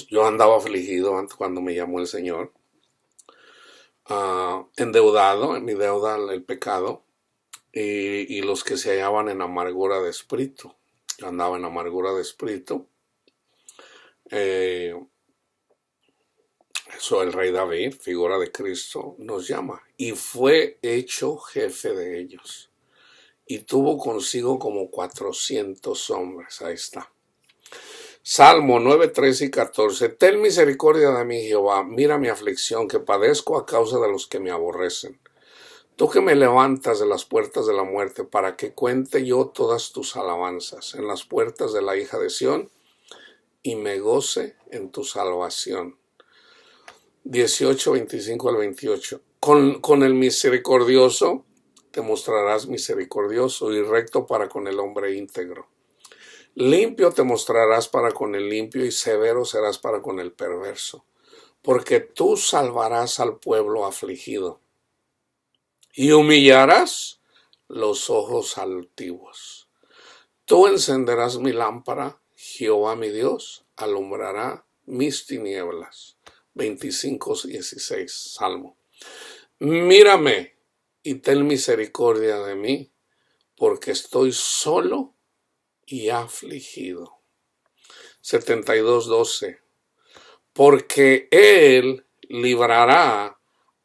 Yo andaba afligido antes cuando me llamó el Señor. Endeudado, en mi deuda el pecado. Y los que se hallaban en amargura de espíritu. Yo andaba en amargura de espíritu. Eso el rey David, figura de Cristo, nos llama. Y fue hecho jefe de ellos. Y tuvo consigo como 400 hombres. Ahí está. Salmo 9, 13 y 14. Ten misericordia de mí, Jehová. Mira mi aflicción que padezco a causa de los que me aborrecen. Tú que me levantas de las puertas de la muerte para que cuente yo todas tus alabanzas en las puertas de la hija de Sión y me goce en tu salvación. 18, 25 al 28. Con el misericordioso te mostrarás misericordioso y recto para con el hombre íntegro. Limpio te mostrarás para con el limpio y severo serás para con el perverso. Porque tú salvarás al pueblo afligido y humillarás los ojos altivos. Tú encenderás mi lámpara, Jehová mi Dios alumbrará mis tinieblas. 25:16, Salmo. Mírame y ten misericordia de mí, porque estoy solo y afligido. 72:12. Porque él librará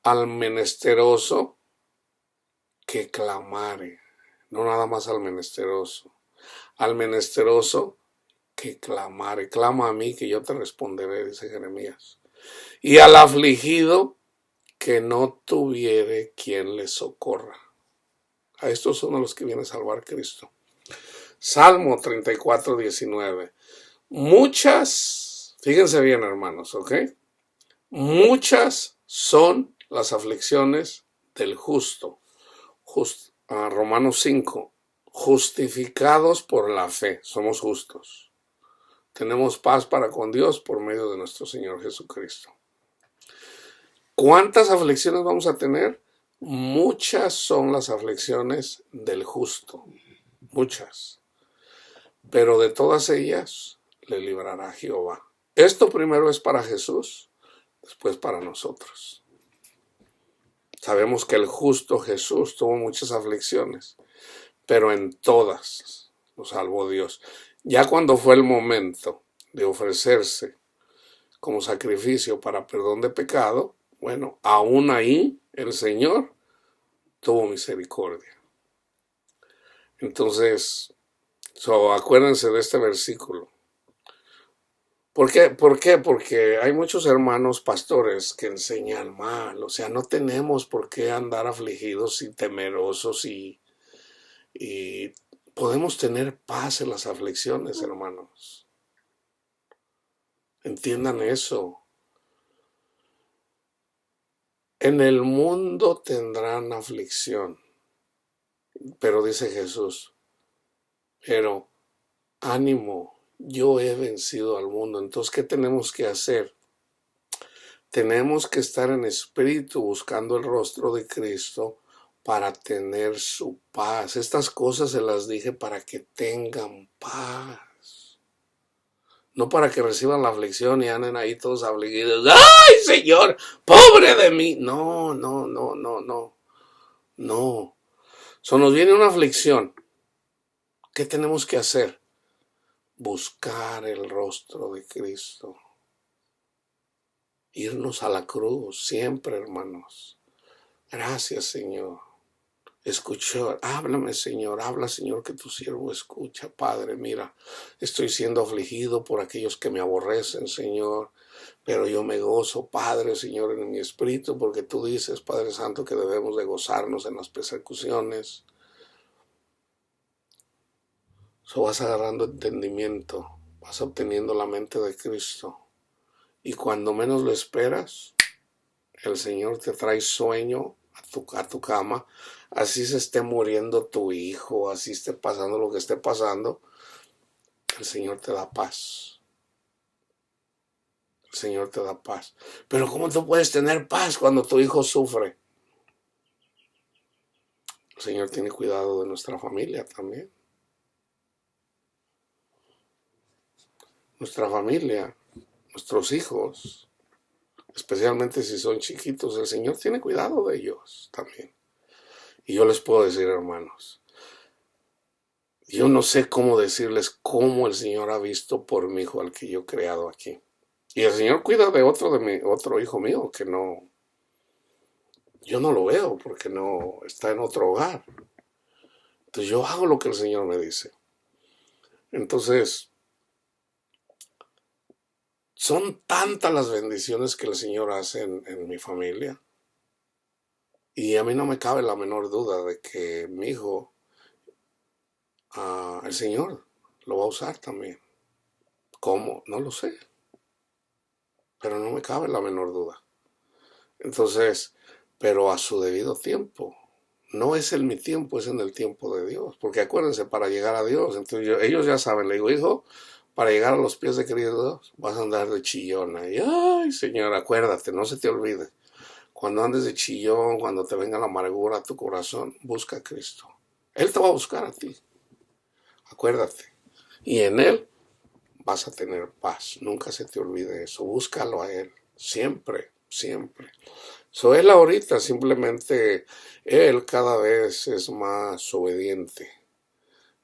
al menesteroso que clamare. No nada más al menesteroso que clamare. Clama a mí que yo te responderé, dice Jeremías. Y al afligido que no tuviere quien le socorra. A estos son a los que viene a salvar Cristo. Salmo 34:19. Fíjense bien, hermanos, ¿ok? Muchas son las aflicciones del justo. Romanos 5. Justificados por la fe. Somos justos. Tenemos paz para con Dios por medio de nuestro Señor Jesucristo. ¿Cuántas aflicciones vamos a tener? Muchas son las aflicciones del justo. Muchas. Pero de todas ellas le librará Jehová. Esto primero es para Jesús, después para nosotros. Sabemos que el justo Jesús tuvo muchas aflicciones, pero en todas lo salvó Dios. Ya cuando fue el momento de ofrecerse como sacrificio para perdón de pecado, bueno, aún ahí el Señor tuvo misericordia. Entonces, acuérdense de este versículo. ¿Por qué? Porque hay muchos hermanos pastores que enseñan mal. O sea, no tenemos por qué andar afligidos y temerosos y podemos tener paz en las aflicciones, hermanos. Entiendan eso. En el mundo tendrán aflicción, pero dice Jesús, pero ánimo, yo he vencido al mundo. Entonces, ¿qué tenemos que hacer? Tenemos que estar en espíritu buscando el rostro de Cristo para tener su paz. Estas cosas se las dije para que tengan paz. No para que reciban la aflicción y anden ahí todos afligidos. ¡Ay, Señor! ¡Pobre de mí! No. Nos viene una aflicción. ¿Qué tenemos que hacer? Buscar el rostro de Cristo. Irnos a la cruz siempre, hermanos. Gracias, Señor. Escuchar, háblame, Señor, habla, Señor, que tu siervo escucha. Padre, mira, estoy siendo afligido por aquellos que me aborrecen, Señor, pero yo me gozo, Padre, Señor, en mi espíritu, porque tú dices, Padre Santo, que debemos de gozarnos en las persecuciones. Vas agarrando entendimiento, vas obteniendo la mente de Cristo. Y cuando menos lo esperas, el Señor te trae sueño a tu cama. Así se esté muriendo tu hijo, así esté pasando lo que esté pasando, el Señor te da paz. El Señor te da paz. Pero ¿cómo tú puedes tener paz cuando tu hijo sufre? El Señor tiene cuidado de nuestra familia también. Nuestra familia, nuestros hijos, especialmente si son chiquitos, el Señor tiene cuidado de ellos también. Y yo les puedo decir, hermanos, yo no sé cómo decirles cómo el Señor ha visto por mi hijo al que yo he creado aquí. Y el Señor cuida de otro hijo mío que no, yo no lo veo porque no está en otro hogar. Entonces yo hago lo que el Señor me dice. Entonces, son tantas las bendiciones que el Señor hace en mi familia. Y a mí no me cabe la menor duda de que mi hijo, el Señor lo va a usar también. ¿Cómo? No lo sé. Pero no me cabe la menor duda. Entonces, pero a su debido tiempo. No es en mi tiempo, es en el tiempo de Dios. Porque acuérdense, para llegar a Dios, entonces ellos ya saben, le digo, hijo, para llegar a los pies de Cristo vas a andar de chillona. Y, ay, Señor, acuérdate, no se te olvide. Cuando andes de chillón, cuando te venga la amargura a tu corazón, busca a Cristo. Él te va a buscar a ti. Acuérdate. Y en Él vas a tener paz. Nunca se te olvide eso. Búscalo a Él. Siempre, siempre. Él ahorita simplemente, Él cada vez es más obediente.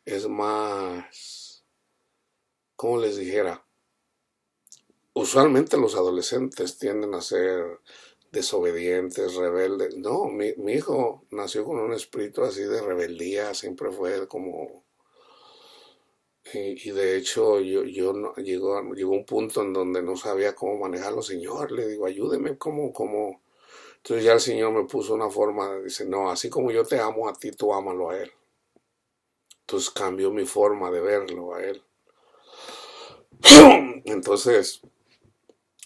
Es más, ¿cómo les dijera? Usualmente los adolescentes tienden a ser desobedientes, rebeldes. No, mi hijo nació con un espíritu así de rebeldía, siempre fue como... Y de hecho yo no, llegó un punto en donde no sabía cómo manejarlo. Señor, le digo, ayúdeme, ¿cómo? Entonces ya el Señor me puso una forma, dice, no, así como yo te amo a ti, tú ámalo a Él. Entonces cambió mi forma de verlo a Él. Entonces,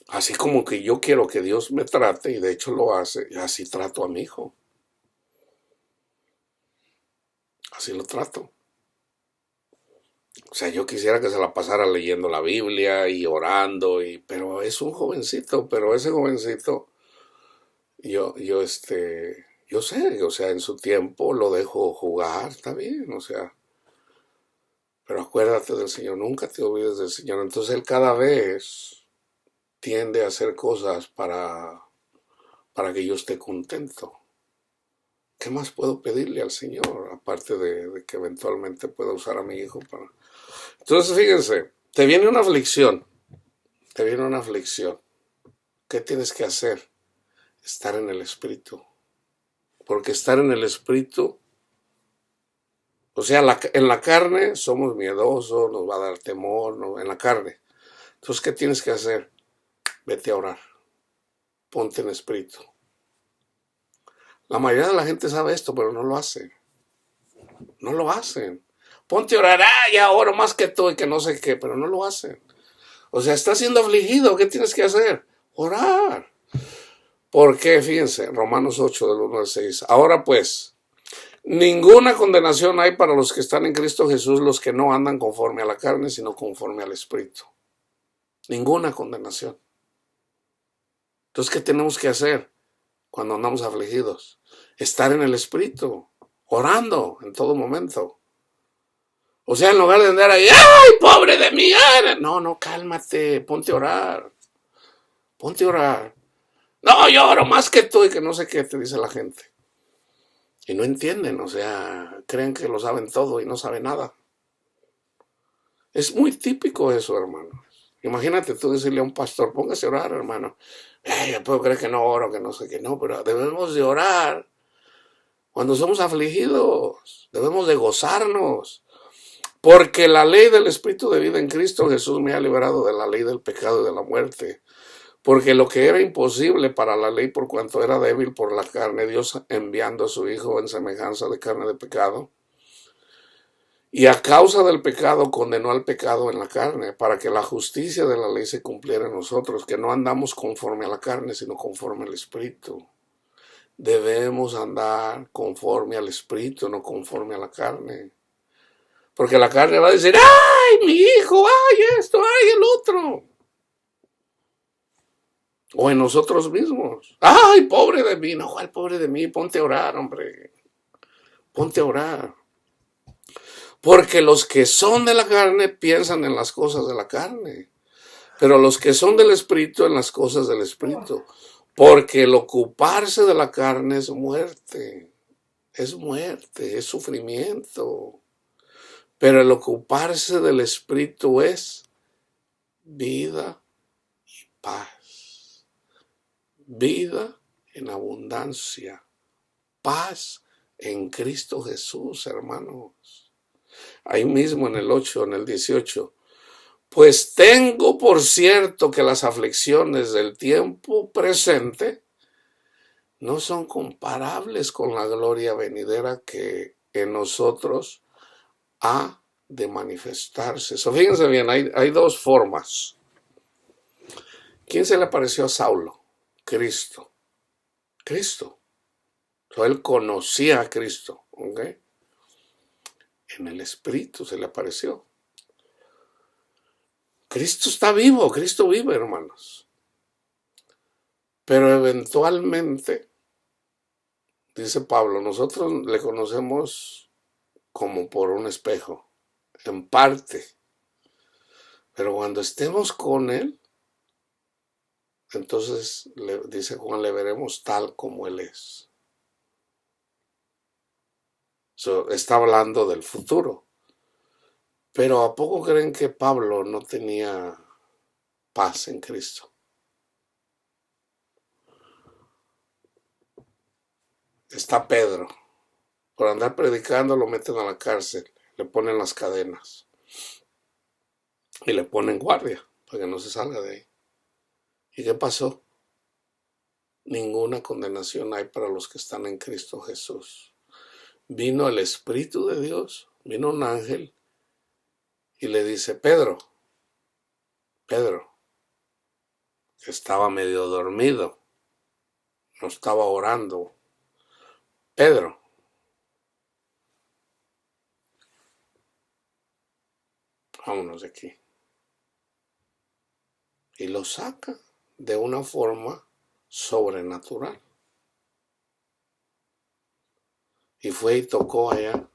así como que yo quiero que Dios me trate, y de hecho lo hace, y así trato a mi hijo. Así lo trato. O sea, yo quisiera que se la pasara leyendo la Biblia y orando, pero es un jovencito, pero ese jovencito, yo sé, o sea, en su tiempo lo dejo jugar, está bien, o sea, pero acuérdate del Señor, nunca te olvides del Señor. Entonces él cada vez tiende a hacer cosas para que yo esté contento. ¿Qué más puedo pedirle al Señor? Aparte de que eventualmente pueda usar a mi hijo para... Entonces fíjense, te viene una aflicción. ¿Qué tienes que hacer? Estar en el Espíritu. Porque estar en el Espíritu, o sea, en la carne somos miedosos, nos va a dar temor, ¿no? En la carne. Entonces, ¿qué tienes que hacer? Vete a orar. Ponte en Espíritu. La mayoría de la gente sabe esto, pero no lo hace. No lo hacen. Ponte a orar, ya oro más que tú y que no sé qué, pero no lo hacen. O sea, estás siendo afligido, ¿qué tienes que hacer? Orar. ¿Por qué? Fíjense, Romanos 8, del 1 al 6. Ahora pues, ninguna condenación hay para los que están en Cristo Jesús, los que no andan conforme a la carne, sino conforme al Espíritu. Ninguna condenación. Entonces, ¿qué tenemos que hacer cuando andamos afligidos? Estar en el Espíritu, orando en todo momento. O sea, en lugar de andar ahí, ¡ay, pobre de mí! No, cálmate, ponte a orar. Ponte a orar. No, yo oro más que tú y que no sé qué, te dice la gente. Y no entienden, o sea, creen que lo saben todo y no saben nada. Es muy típico eso, hermanos. Imagínate tú decirle a un pastor, póngase a orar, hermano. Yo puedo creer que no oro, que no sé qué, no, pero debemos de orar cuando somos afligidos. Debemos de gozarnos. Porque la ley del Espíritu de vida en Cristo Jesús me ha liberado de la ley del pecado y de la muerte. Porque lo que era imposible para la ley por cuanto era débil por la carne, Dios enviando a su Hijo en semejanza de carne de pecado, Y a causa del pecado condenó al pecado en la carne, para que la justicia de la ley se cumpliera en nosotros, que no andamos conforme a la carne, sino conforme al Espíritu. Debemos andar conforme al Espíritu, no conforme a la carne. Porque la carne va a decir, ¡ay, mi hijo! ¡Ay, esto! ¡Ay, el otro! O en nosotros mismos. ¡Ay, pobre de mí! No, ¿cuál pobre de mí? Ponte a orar, hombre. Ponte a orar. Porque los que son de la carne piensan en las cosas de la carne, pero los que son del Espíritu en las cosas del Espíritu. Porque el ocuparse de la carne es muerte, es sufrimiento. Pero el ocuparse del Espíritu es vida y paz. Vida en abundancia. Paz en Cristo Jesús, hermanos. Ahí mismo en el 8, en el 18. Pues tengo por cierto que las aflicciones del tiempo presente no son comparables con la gloria venidera que en nosotros ha de manifestarse. Fíjense bien, hay dos formas. ¿Quién se le apareció a Saulo? Cristo. Cristo. Él conocía a Cristo, ¿ok? En el Espíritu se le apareció. Cristo está vivo, Cristo vive, hermanos. Pero eventualmente, dice Pablo, nosotros le conocemos como por un espejo, en parte. Pero cuando estemos con Él, entonces, dice Juan, le veremos tal como Él es. Está hablando del futuro. Pero ¿a poco creen que Pablo no tenía paz en Cristo? Está Pedro. Por andar predicando lo meten a la cárcel, le ponen las cadenas y le ponen guardia para que no se salga de ahí. ¿Y qué pasó? Ninguna condenación hay para los que están en Cristo Jesús. Vino el Espíritu de Dios, vino un ángel y le dice, Pedro, que estaba medio dormido, no estaba orando. Pedro, vámonos de aquí. Y lo saca de una forma sobrenatural. Y fue y tocó allá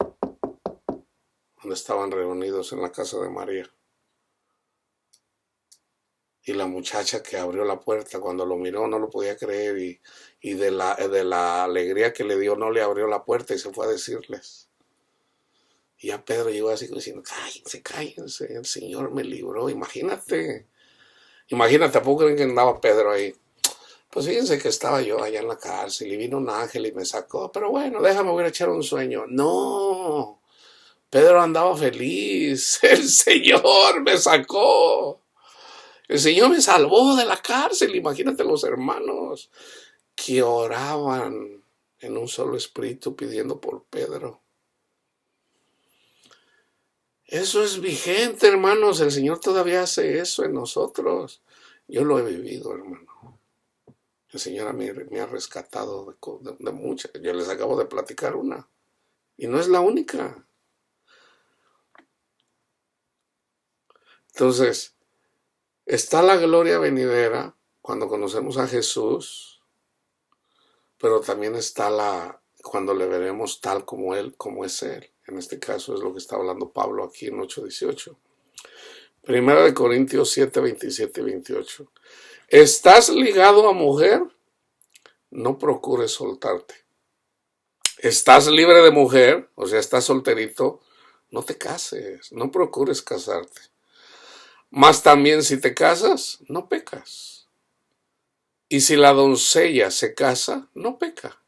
donde estaban reunidos en la casa de María. Y la muchacha que abrió la puerta, cuando lo miró no lo podía creer y de la alegría que le dio no le abrió la puerta y se fue a decirles. Y a Pedro llegó así diciendo, cállense, el Señor me libró. Imagínate, ¿a poco creen que andaba Pedro ahí? Pues fíjense que estaba yo allá en la cárcel y vino un ángel y me sacó, pero bueno, déjame, voy a echar un sueño. No, Pedro andaba feliz, el Señor me sacó. El Señor me salvó de la cárcel. Imagínate los hermanos que oraban en un solo espíritu pidiendo por Pedro. Eso es vigente, hermanos. El Señor todavía hace eso en nosotros. Yo lo he vivido, hermano. El Señor me ha rescatado de muchas. Yo les acabo de platicar una. Y no es la única. Entonces, está la gloria venidera cuando conocemos a Jesús, pero también está cuando le veremos tal como Él, como es Él. En este caso es lo que está hablando Pablo aquí en 8:18. Primera de Corintios 7, 27 y 28. ¿Estás ligado a mujer? No procures soltarte. ¿Estás libre de mujer? O sea, estás solterito. No te cases, no procures casarte. Mas también si te casas, no pecas. Y si la doncella se casa, no peca.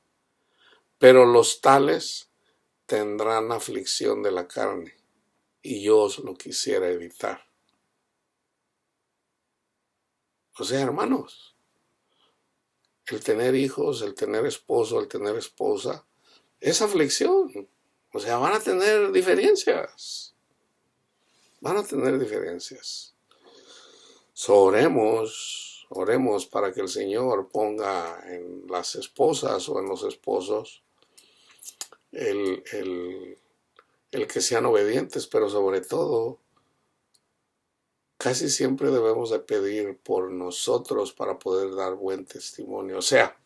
Pero los tales tendrán aflicción de la carne, y yo os lo quisiera evitar. O sea, hermanos, el tener hijos, el tener esposo, el tener esposa, es aflicción. O sea, van a tener diferencias. Van a tener diferencias. Oremos para que el Señor ponga en las esposas o en los esposos el que sean obedientes, pero sobre todo, casi siempre debemos de pedir por nosotros para poder dar buen testimonio. O sea,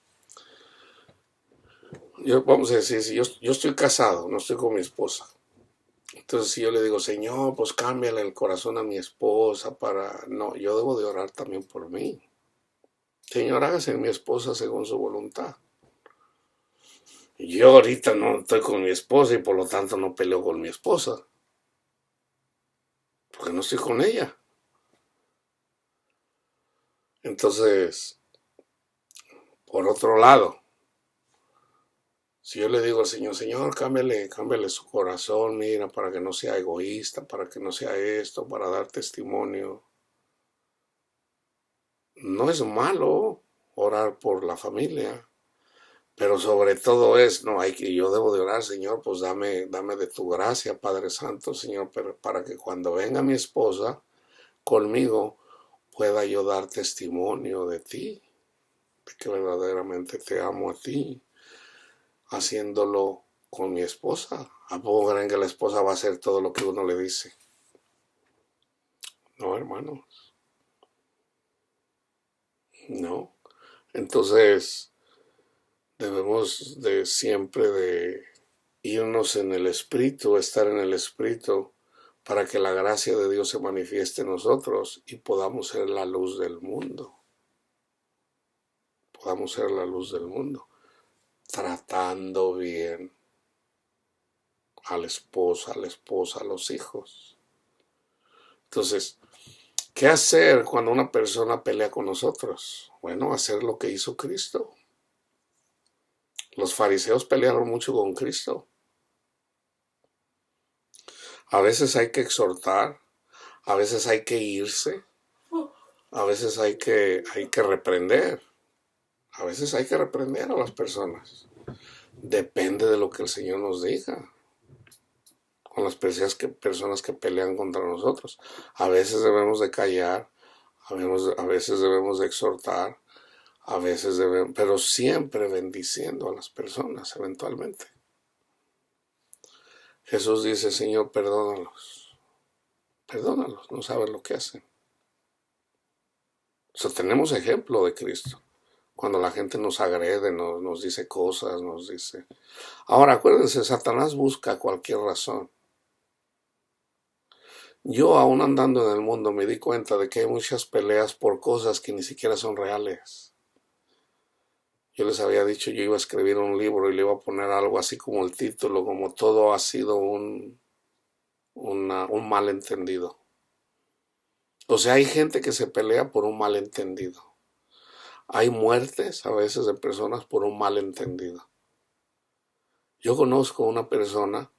vamos a decir, si yo estoy casado, no estoy con mi esposa. Entonces, si yo le digo, Señor, pues cámbiale el corazón a mi esposa para... No, yo debo de orar también por mí. Señor, hágase en mi esposa según su voluntad. Yo ahorita no estoy con mi esposa y por lo tanto no peleo con mi esposa. Porque no estoy con ella. Entonces, por otro lado, si yo le digo al Señor, Señor, cámbiale su corazón, mira, para que no sea egoísta, para que no sea esto, para dar testimonio. No es malo orar por la familia, pero sobre todo yo debo de orar, Señor, pues dame de tu gracia, Padre Santo, Señor, para que cuando venga mi esposa conmigo pueda yo dar testimonio de ti, de que verdaderamente te amo a ti, haciéndolo con mi esposa. ¿A poco creen que la esposa va a hacer todo lo que uno le dice? No, hermanos. No. Entonces, debemos de siempre de irnos en el Espíritu, estar en el Espíritu, para que la gracia de Dios se manifieste en nosotros y podamos ser la luz del mundo. Podamos ser la luz del mundo, tratando bien a la esposa, a los hijos. Entonces, ¿qué hacer cuando una persona pelea con nosotros? Bueno, hacer lo que hizo Cristo. Los fariseos pelearon mucho con Cristo. A veces hay que exhortar, a veces hay que irse, a veces hay que reprender, a veces hay que reprender a las personas. Depende de lo que el Señor nos diga. Con las personas que pelean contra nosotros. A veces debemos de callar, a veces debemos de exhortar, pero siempre bendiciendo a las personas eventualmente. Jesús dice, Señor, perdónalos, no saben lo que hacen. O sea, tenemos ejemplo de Cristo. Cuando la gente nos agrede, nos dice cosas, nos dice... Ahora, acuérdense, Satanás busca cualquier razón. Yo, aún andando en el mundo, me di cuenta de que hay muchas peleas por cosas que ni siquiera son reales. Yo les había dicho, yo iba a escribir un libro y le iba a poner algo así como el título, como todo ha sido un malentendido. O sea, hay gente que se pelea por un malentendido. Hay muertes a veces de personas por un malentendido. Yo conozco una persona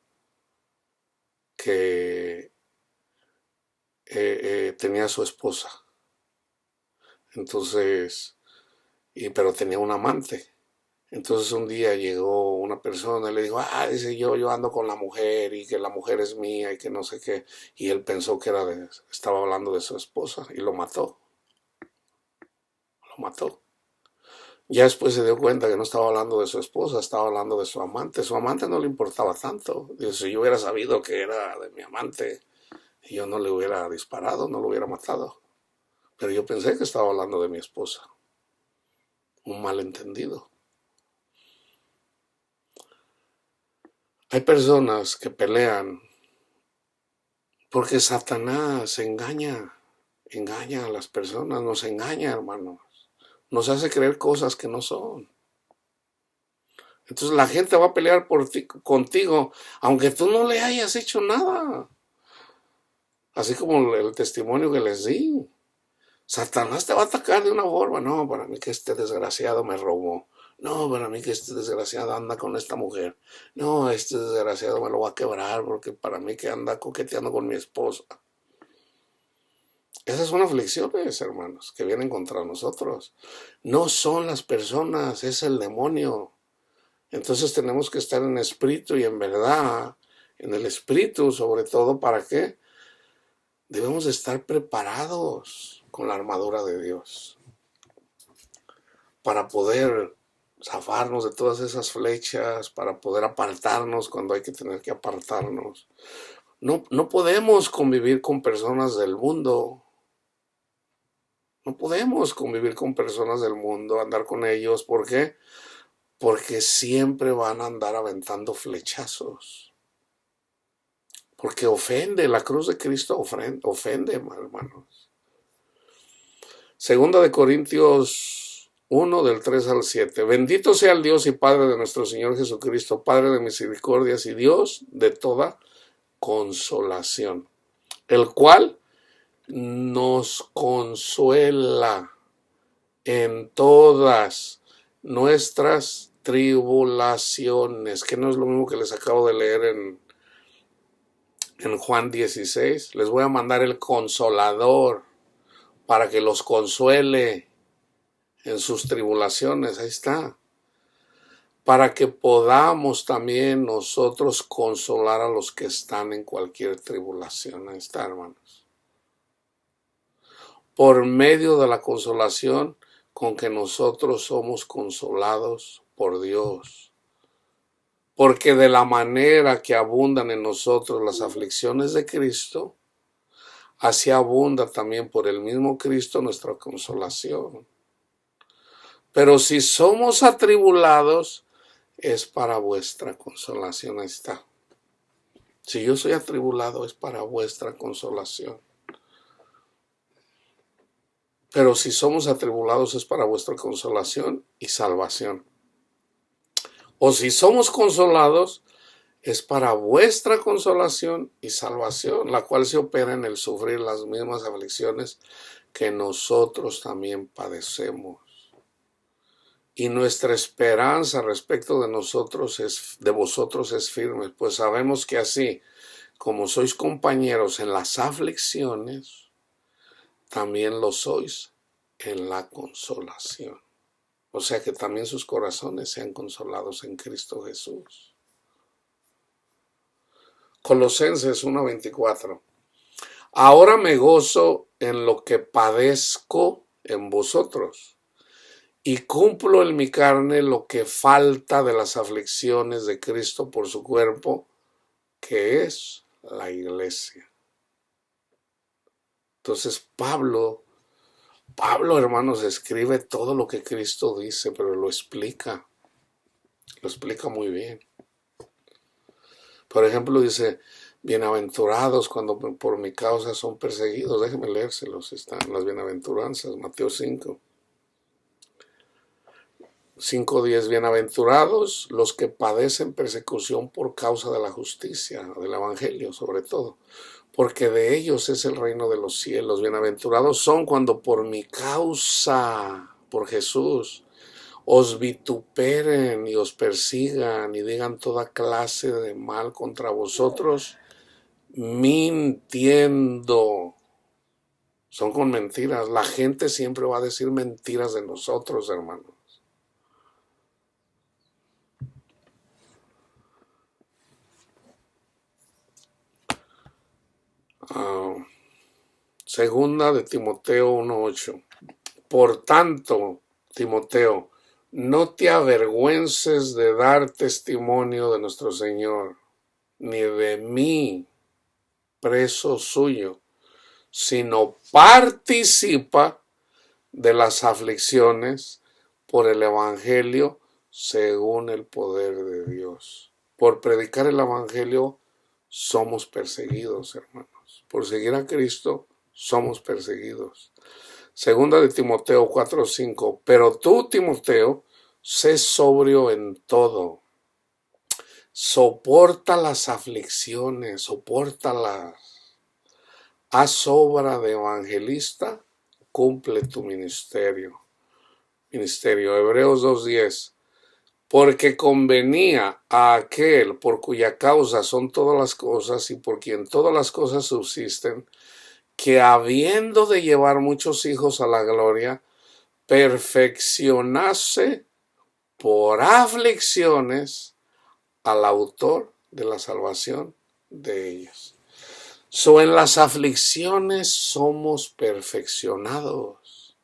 que tenía a su esposa. Entonces, pero tenía un amante. Entonces un día llegó una persona y le dijo, dice yo ando con la mujer y que la mujer es mía y que no sé qué. Y él pensó que estaba hablando de su esposa y lo mató. Lo mató. Ya después se dio cuenta que no estaba hablando de su esposa, estaba hablando de su amante. Su amante no le importaba tanto. Dice, si yo hubiera sabido que era de mi amante, yo no le hubiera disparado, no lo hubiera matado. Pero yo pensé que estaba hablando de mi esposa. Un malentendido. Hay personas que pelean porque Satanás engaña a las personas, nos engaña, hermanos. Nos hace creer cosas que no son. Entonces la gente va a pelear contigo, aunque tú no le hayas hecho nada. Así como el testimonio que les di. Satanás te va a atacar de una forma. No, para mí que este desgraciado me robó. No, para mí que este desgraciado anda con esta mujer. No, este desgraciado me lo va a quebrar porque para mí que anda coqueteando con mi esposa. Esas son aflicciones, hermanos, que vienen contra nosotros. No son las personas, es el demonio. Entonces tenemos que estar en espíritu y en verdad, en el espíritu sobre todo. ¿Para qué? Debemos de estar preparados con la armadura de Dios para poder zafarnos de todas esas flechas, para poder apartarnos cuando hay que tener que apartarnos. No podemos convivir con personas del mundo. No podemos convivir con personas del mundo, andar con ellos. ¿Por qué? Porque siempre van a andar aventando flechazos. Porque ofende, la cruz de Cristo ofende, hermanos. Segunda de Corintios 1, del 3 al 7. Bendito sea el Dios y Padre de nuestro Señor Jesucristo, Padre de misericordias y Dios de toda consolación, el cual nos consuela en todas nuestras tribulaciones, que no es lo mismo que les acabo de leer en Juan 16. Les voy a mandar el Consolador para que los consuele en sus tribulaciones. Ahí está. Para que podamos también nosotros consolar a los que están en cualquier tribulación. Ahí está, hermanos. Por medio de la consolación con que nosotros somos consolados por Dios. Porque de la manera que abundan en nosotros las aflicciones de Cristo, así abunda también por el mismo Cristo nuestra consolación. Pero si somos atribulados, es para vuestra consolación. Ahí está. Si yo soy atribulado, es para vuestra consolación. Pero si somos atribulados, es para vuestra consolación y salvación. O si somos consolados, es para vuestra consolación y salvación, la cual se opera en el sufrir las mismas aflicciones que nosotros también padecemos. Y nuestra esperanza respecto de vosotros es firme, pues sabemos que así como sois compañeros en las aflicciones, también lo sois en la consolación. O sea que también sus corazones sean consolados en Cristo Jesús. Colosenses 1:24. Ahora me gozo en lo que padezco en vosotros, y cumplo en mi carne lo que falta de las aflicciones de Cristo por su cuerpo, que es la iglesia. Entonces Pablo, hermanos, escribe todo lo que Cristo dice, pero lo explica muy bien. Por ejemplo, dice, bienaventurados cuando por mi causa son perseguidos. Déjenme leérselos, están en las bienaventuranzas, Mateo 5. 5:10, bienaventurados los que padecen persecución por causa de la justicia, del evangelio sobre todo, porque de ellos es el reino de los cielos. Bienaventurados son cuando por mi causa, por Jesús, os vituperen y os persigan y digan toda clase de mal contra vosotros, mintiendo. Son con mentiras. La gente siempre va a decir mentiras de nosotros, hermanos. Segunda de Timoteo 1:8. Por tanto, Timoteo, no te avergüences de dar testimonio de nuestro Señor, ni de mí, preso suyo, sino participa de las aflicciones por el evangelio según el poder de Dios. Por predicar el evangelio somos perseguidos, hermanos. Por seguir a Cristo somos perseguidos. Segunda de Timoteo 4:5. Pero tú, Timoteo, sé sobrio en todo. Soporta las aflicciones, sopórtalas. Haz obra de evangelista, cumple tu ministerio. Hebreos 2:10. Porque convenía a aquel por cuya causa son todas las cosas y por quien todas las cosas subsisten, que habiendo de llevar muchos hijos a la gloria, perfeccionase por aflicciones al autor de la salvación de ellos. En las aflicciones somos perfeccionados.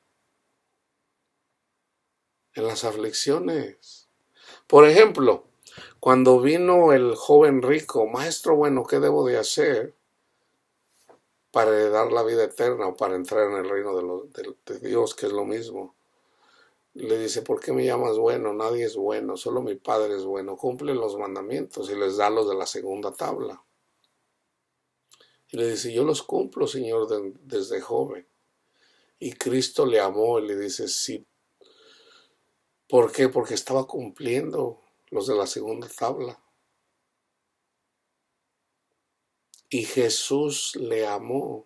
En las aflicciones. Por ejemplo, cuando vino el joven rico, maestro, bueno, ¿qué debo de hacer para heredar la vida eterna o para entrar en el reino de Dios, que es lo mismo? Le dice, ¿por qué me llamas bueno? Nadie es bueno, solo mi Padre es bueno. Cumple los mandamientos y les da los de la segunda tabla. Y le dice, yo los cumplo, Señor, desde joven. Y Cristo le amó y le dice, sí. ¿Por qué? Porque estaba cumpliendo los de la segunda tabla. Y Jesús le amó.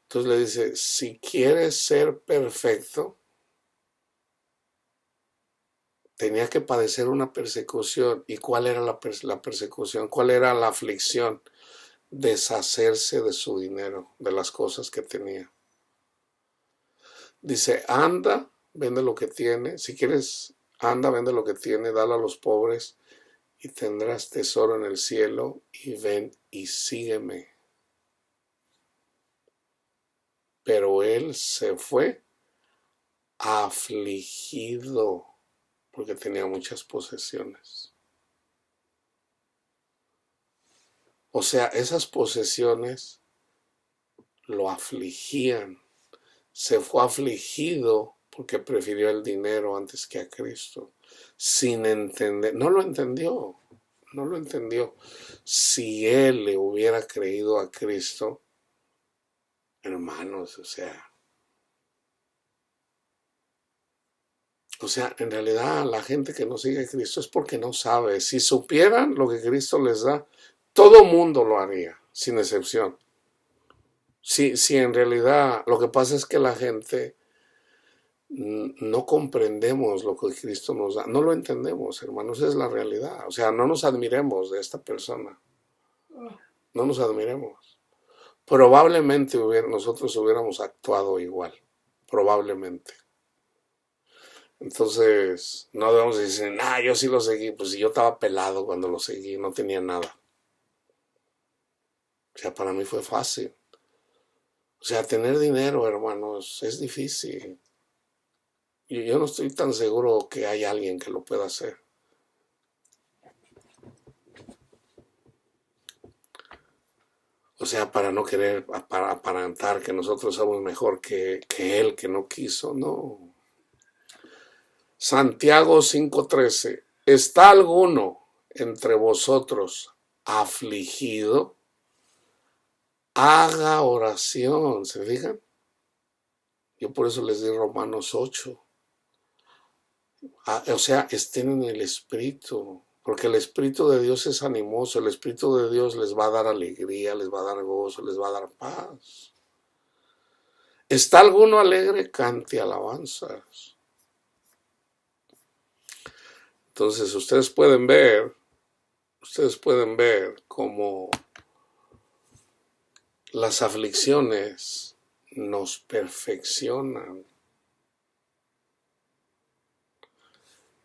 Entonces le dice, si quieres ser perfecto, tenía que padecer una persecución. ¿Y cuál era la persecución? ¿Cuál era la aflicción? Deshacerse de su dinero, de las cosas que tenía. Dice, anda, vende lo que tiene. Si quieres, anda, vende lo que tiene, dalo a los pobres y tendrás tesoro en el cielo, y ven y sígueme. Pero él se fue afligido porque tenía muchas posesiones. O sea, esas posesiones lo afligían. Se fue afligido porque prefirió el dinero antes que a Cristo. Sin entender, no lo entendió. Si él le hubiera creído a Cristo, hermanos, o sea, en realidad la gente que no sigue a Cristo es porque no sabe. Si supieran lo que Cristo les da, todo mundo lo haría, sin excepción. Si en realidad lo que pasa es que la gente no comprendemos lo que Cristo nos da, no lo entendemos, hermanos, esa es la realidad. O sea, no nos admiremos de esta persona, no nos admiremos. Probablemente nosotros hubiéramos actuado igual, probablemente. Entonces, no debemos decir, yo sí lo seguí, pues si yo estaba pelado cuando lo seguí, no tenía nada. O sea, para mí fue fácil. O sea, tener dinero, hermanos, es difícil. Yo no estoy tan seguro que hay alguien que lo pueda hacer. O sea, para no querer aparentar que nosotros somos mejor que él, que no quiso, no. Santiago 5:13. ¿Está alguno entre vosotros afligido? Haga oración, ¿se fijan? Yo por eso les di Romanos 8. O sea, estén en el Espíritu, porque el Espíritu de Dios es animoso, el Espíritu de Dios les va a dar alegría, les va a dar gozo, les va a dar paz. ¿Está alguno alegre? Cante alabanzas. Entonces ustedes pueden ver cómo las aflicciones nos perfeccionan.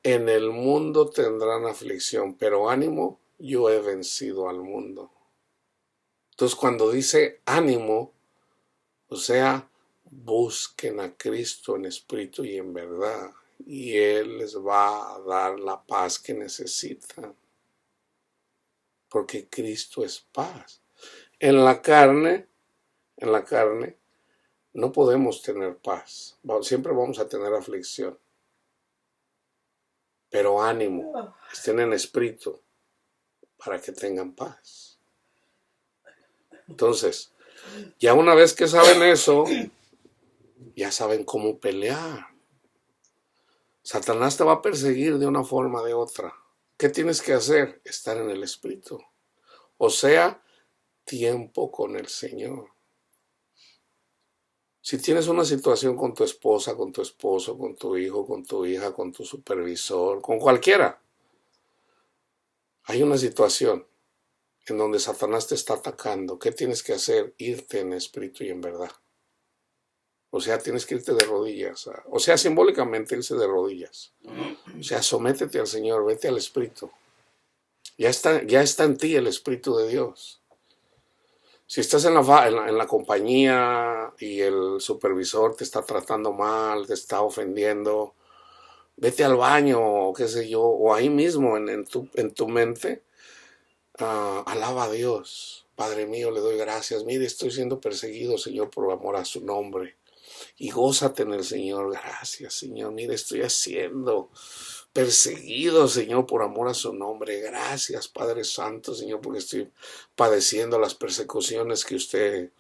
En el mundo tendrán aflicción, pero ánimo, yo he vencido al mundo. Entonces cuando dice ánimo, o sea, busquen a Cristo en espíritu y en verdad, y Él les va a dar la paz que necesitan, porque Cristo es paz. En la carne, no podemos tener paz, siempre vamos a tener aflicción. Pero ánimo, estén en espíritu para que tengan paz. Entonces, ya una vez que saben eso, ya saben cómo pelear. Satanás te va a perseguir de una forma o de otra. ¿Qué tienes que hacer? Estar en el espíritu. O sea, tiempo con el Señor. Si tienes una situación con tu esposa, con tu esposo, con tu hijo, con tu hija, con tu supervisor, con cualquiera, hay una situación en donde Satanás te está atacando. ¿Qué tienes que hacer? Irte en espíritu y en verdad. O sea, tienes que irte de rodillas. O sea, simbólicamente irse de rodillas. O sea, sométete al Señor, vete al Espíritu. Ya está en ti el Espíritu de Dios. Si estás en la compañía y el supervisor te está tratando mal, te está ofendiendo, vete al baño, o qué sé yo, o ahí mismo en tu mente, alaba a Dios. Padre mío, le doy gracias. Mire, estoy siendo perseguido, Señor, por amor a su nombre. Y gózate en el Señor. Gracias, Señor. Mire, estoy siendo perseguido, Señor, por amor a su nombre. Gracias, Padre Santo, Señor, porque estoy padeciendo las persecuciones que usted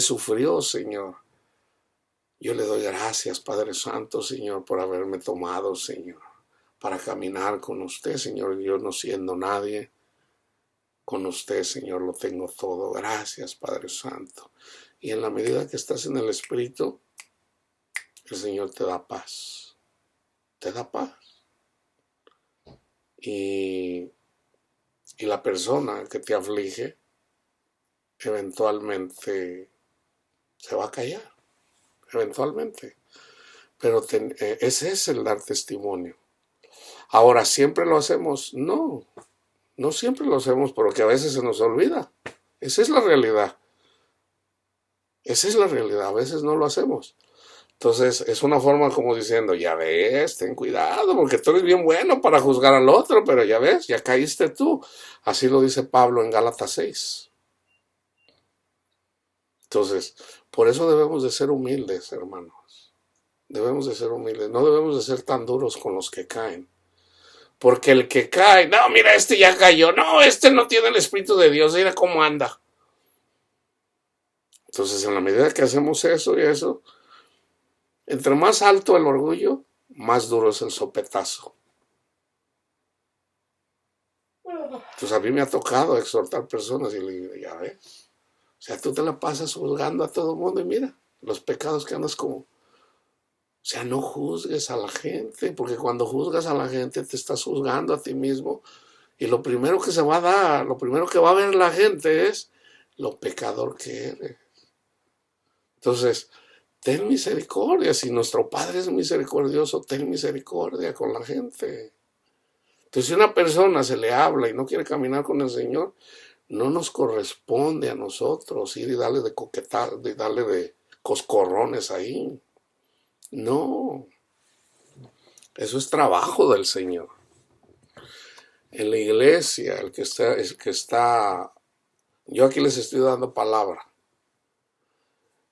sufrió, Señor. Yo le doy gracias, Padre Santo, Señor, por haberme tomado, Señor, para caminar con usted, Señor. Yo no siendo nadie, con usted, Señor, lo tengo todo. Gracias, Padre Santo. Y en la medida que estás en el Espíritu, el Señor te da paz. Te da paz. Y la persona que te aflige, eventualmente se va a callar. Eventualmente. Pero ese es el dar testimonio. Ahora, ¿siempre lo hacemos? No siempre lo hacemos, porque a veces se nos olvida. Esa es la realidad. Esa es la realidad, a veces no lo hacemos. Entonces es una forma como diciendo, ya ves, ten cuidado, porque tú eres bien bueno para juzgar al otro, pero ya ves, ya caíste tú. Así lo dice Pablo en Gálatas 6. Entonces, por eso debemos de ser humildes, hermanos. Debemos de ser humildes, no debemos de ser tan duros con los que caen. Porque el que cae, no, mira, este ya cayó, no, este no tiene el Espíritu de Dios, mira cómo anda. Entonces, en la medida que hacemos eso y eso, entre más alto el orgullo, más duro es el sopetazo. Entonces, a mí me ha tocado exhortar personas y le digo, ya ves, o sea, tú te la pasas juzgando a todo el mundo y mira, los pecados que andas como... O sea, no juzgues a la gente, porque cuando juzgas a la gente te estás juzgando a ti mismo y lo primero que se va a dar, lo primero que va a ver la gente es lo pecador que eres. Entonces, ten misericordia. Si nuestro Padre es misericordioso, ten misericordia con la gente. Entonces, si una persona se le habla y no quiere caminar con el Señor, no nos corresponde a nosotros ir y darle de coquetar, y darle de coscorrones ahí. No, eso es trabajo del Señor. En la iglesia, el que está, yo aquí les estoy dando palabra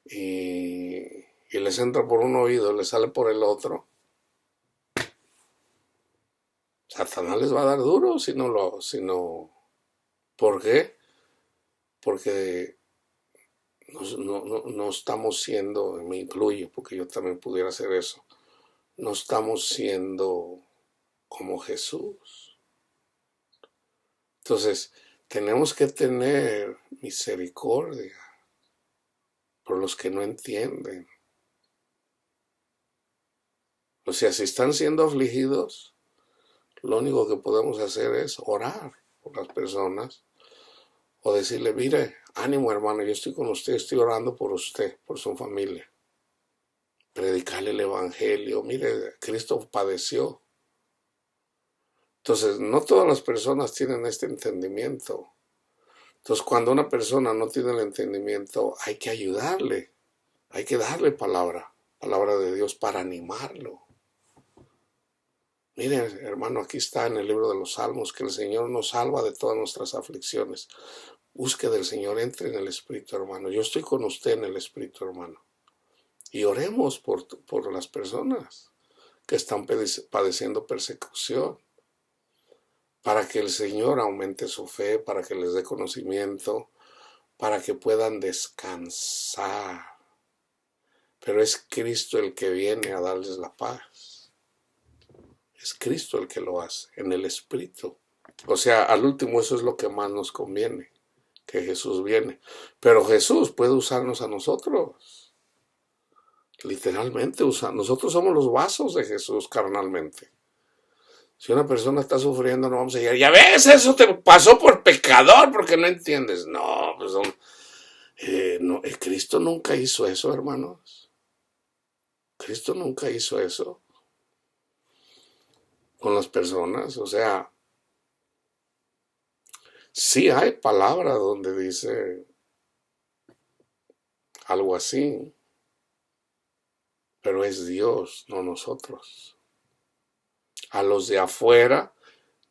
y les entra por un oído, les sale por el otro. Satanás les va a dar duro si no, ¿por qué? Porque no estamos siendo, me incluyo, porque yo también pudiera hacer eso, no estamos siendo como Jesús. Entonces, tenemos que tener misericordia por los que no entienden. O sea, si están siendo afligidos, lo único que podemos hacer es orar por las personas o decirle, mire, ánimo hermano, yo estoy con usted, estoy orando por usted, por su familia. Predicarle el evangelio, mire, Cristo padeció. Entonces, no todas las personas tienen este entendimiento. Entonces, cuando una persona no tiene el entendimiento, hay que ayudarle, hay que darle palabra de Dios para animarlo. Miren, hermano, aquí está en el libro de los Salmos que el Señor nos salva de todas nuestras aflicciones. Busque del Señor, entre en el Espíritu, hermano. Yo estoy con usted en el Espíritu, hermano. Y oremos por las personas que están padeciendo persecución, para que el Señor aumente su fe, para que les dé conocimiento, para que puedan descansar. Pero es Cristo el que viene a darles la paz. Es Cristo el que lo hace, en el Espíritu. O sea, al último eso es lo que más nos conviene, que Jesús viene. Pero Jesús puede usarnos a nosotros. Literalmente, nosotros somos los vasos de Jesús carnalmente. Si una persona está sufriendo, no vamos a decir, ya ves, eso te pasó por pecador, porque no entiendes. No, pues No, Cristo nunca hizo eso, hermanos. Cristo nunca hizo eso con las personas. O sea, sí hay palabras donde dice algo así, pero es Dios, no nosotros. A los de afuera,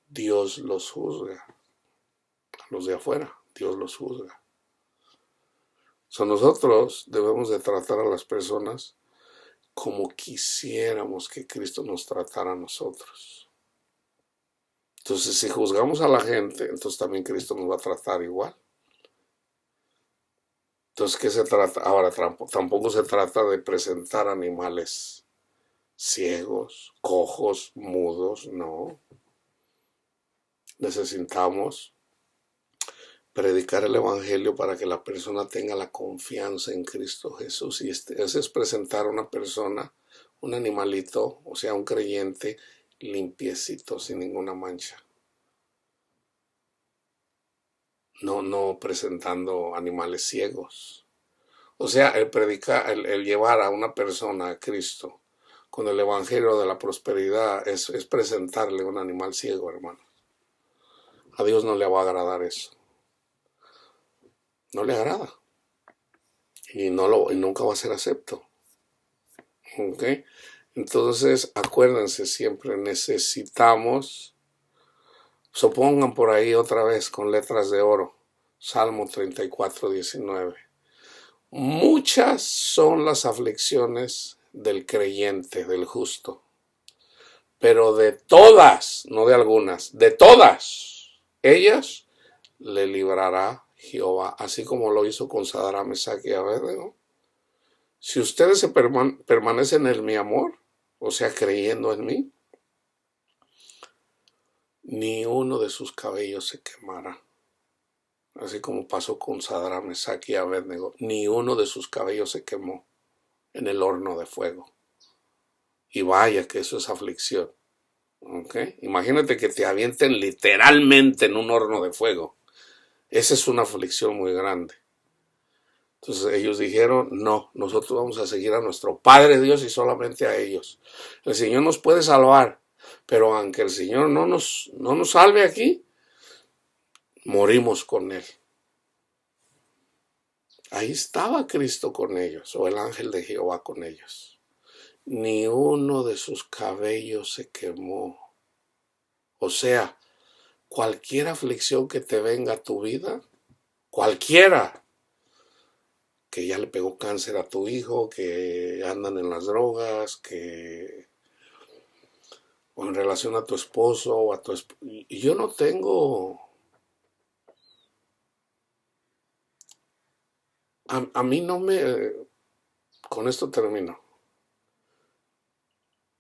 Dios los juzga. A los de afuera, Dios los juzga. Nosotros debemos de tratar a las personas como quisiéramos que Cristo nos tratara a nosotros. Entonces, si juzgamos a la gente, entonces también Cristo nos va a tratar igual. Entonces, ¿qué se trata? Ahora, tampoco se trata de presentar animales ciegos, cojos, mudos, no. Necesitamos predicar el Evangelio para que la persona tenga la confianza en Cristo Jesús. Y ese es presentar a una persona, un animalito, o sea, un creyente limpiecito, sin ninguna mancha. No presentando animales ciegos. O sea, el llevar a una persona a Cristo con el Evangelio de la prosperidad es presentarle un animal ciego, hermano. A Dios no le va a agradar eso. No le agrada. Y nunca va a ser acepto. ¿Ok? Entonces, acuérdense siempre, necesitamos, supongan por ahí otra vez con letras de oro, Salmo 34:19. Muchas son las aflicciones del creyente, del justo, pero de todas, no de algunas, de todas ellas le librará Jehová, así como lo hizo con Sadrach, Mesach y Abednego. Si ustedes permanecen en mi amor, o sea, creyendo en mí, ni uno de sus cabellos se quemará. Así como pasó con Sadrach, Mesach y Abednego, ni uno de sus cabellos se quemó en el horno de fuego. Y vaya que eso es aflicción. ¿Okay? Imagínate que te avienten literalmente en un horno de fuego. Esa es una aflicción muy grande. Entonces ellos dijeron, no, nosotros vamos a seguir a nuestro Padre Dios y solamente a ellos. El Señor nos puede salvar, pero aunque el Señor no nos salve aquí, morimos con Él. Ahí estaba Cristo con ellos, o el ángel de Jehová con ellos. Ni uno de sus cabellos se quemó. O sea, cualquier aflicción que te venga a tu vida, cualquiera, que ya le pegó cáncer a tu hijo, que andan en las drogas, o en relación a tu esposo o a tu esposa. Y yo no tengo, a mí no me, con esto termino.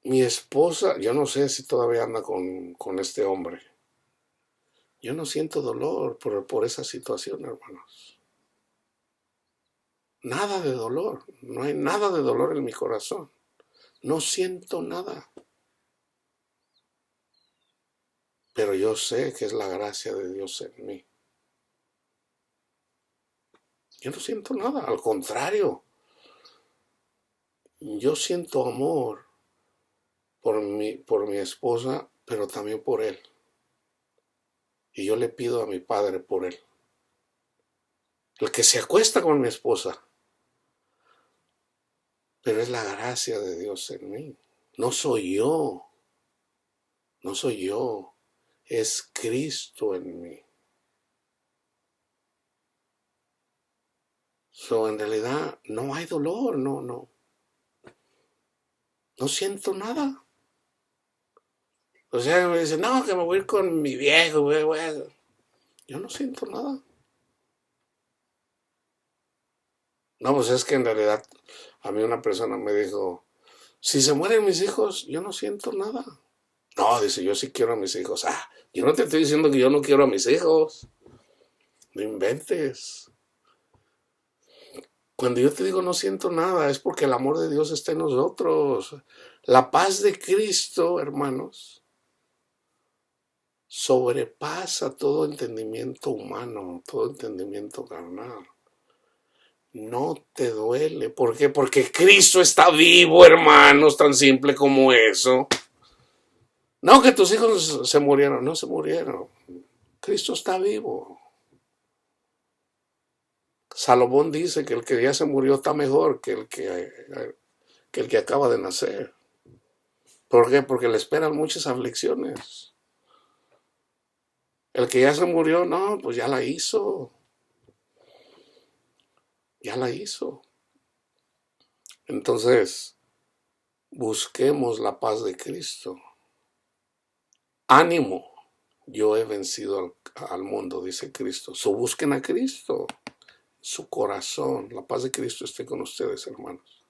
Mi esposa, yo no sé si todavía anda con este hombre. Yo no siento dolor por esa situación, hermanos. Nada de dolor, no hay nada de dolor en mi corazón. No siento nada. Pero yo sé que es la gracia de Dios en mí. Yo no siento nada, al contrario. Yo siento amor por mi esposa, pero también por él. Y yo le pido a mi Padre por él. El que se acuesta con mi esposa. Pero es la gracia de Dios en mí. No soy yo. No soy yo. Es Cristo en mí. En realidad no hay dolor, no siento nada. O sea, me dicen, no, que me voy a ir con mi viejo, güey. Yo no siento nada. No, pues es que en realidad a mí una persona me dijo, si se mueren mis hijos, yo no siento nada. No, dice, yo sí quiero a mis hijos. Yo no te estoy diciendo que yo no quiero a mis hijos. No inventes. Cuando yo te digo no siento nada, es porque el amor de Dios está en nosotros. La paz de Cristo, hermanos, sobrepasa todo entendimiento humano, todo entendimiento carnal. no te duele. ¿Por qué? Porque Cristo está vivo, hermanos, tan simple como eso. No, que tus hijos se murieron, no se murieron. Cristo está vivo. Salomón dice que el que ya se murió está mejor que el que acaba de nacer. ¿Por qué? Porque le esperan muchas aflicciones. El que ya se murió, no, pues ya la hizo. Ya la hizo. Entonces, busquemos la paz de Cristo. Ánimo, yo he vencido al mundo, dice Cristo. So busquen a Cristo, su corazón. La paz de Cristo esté con ustedes, hermanos.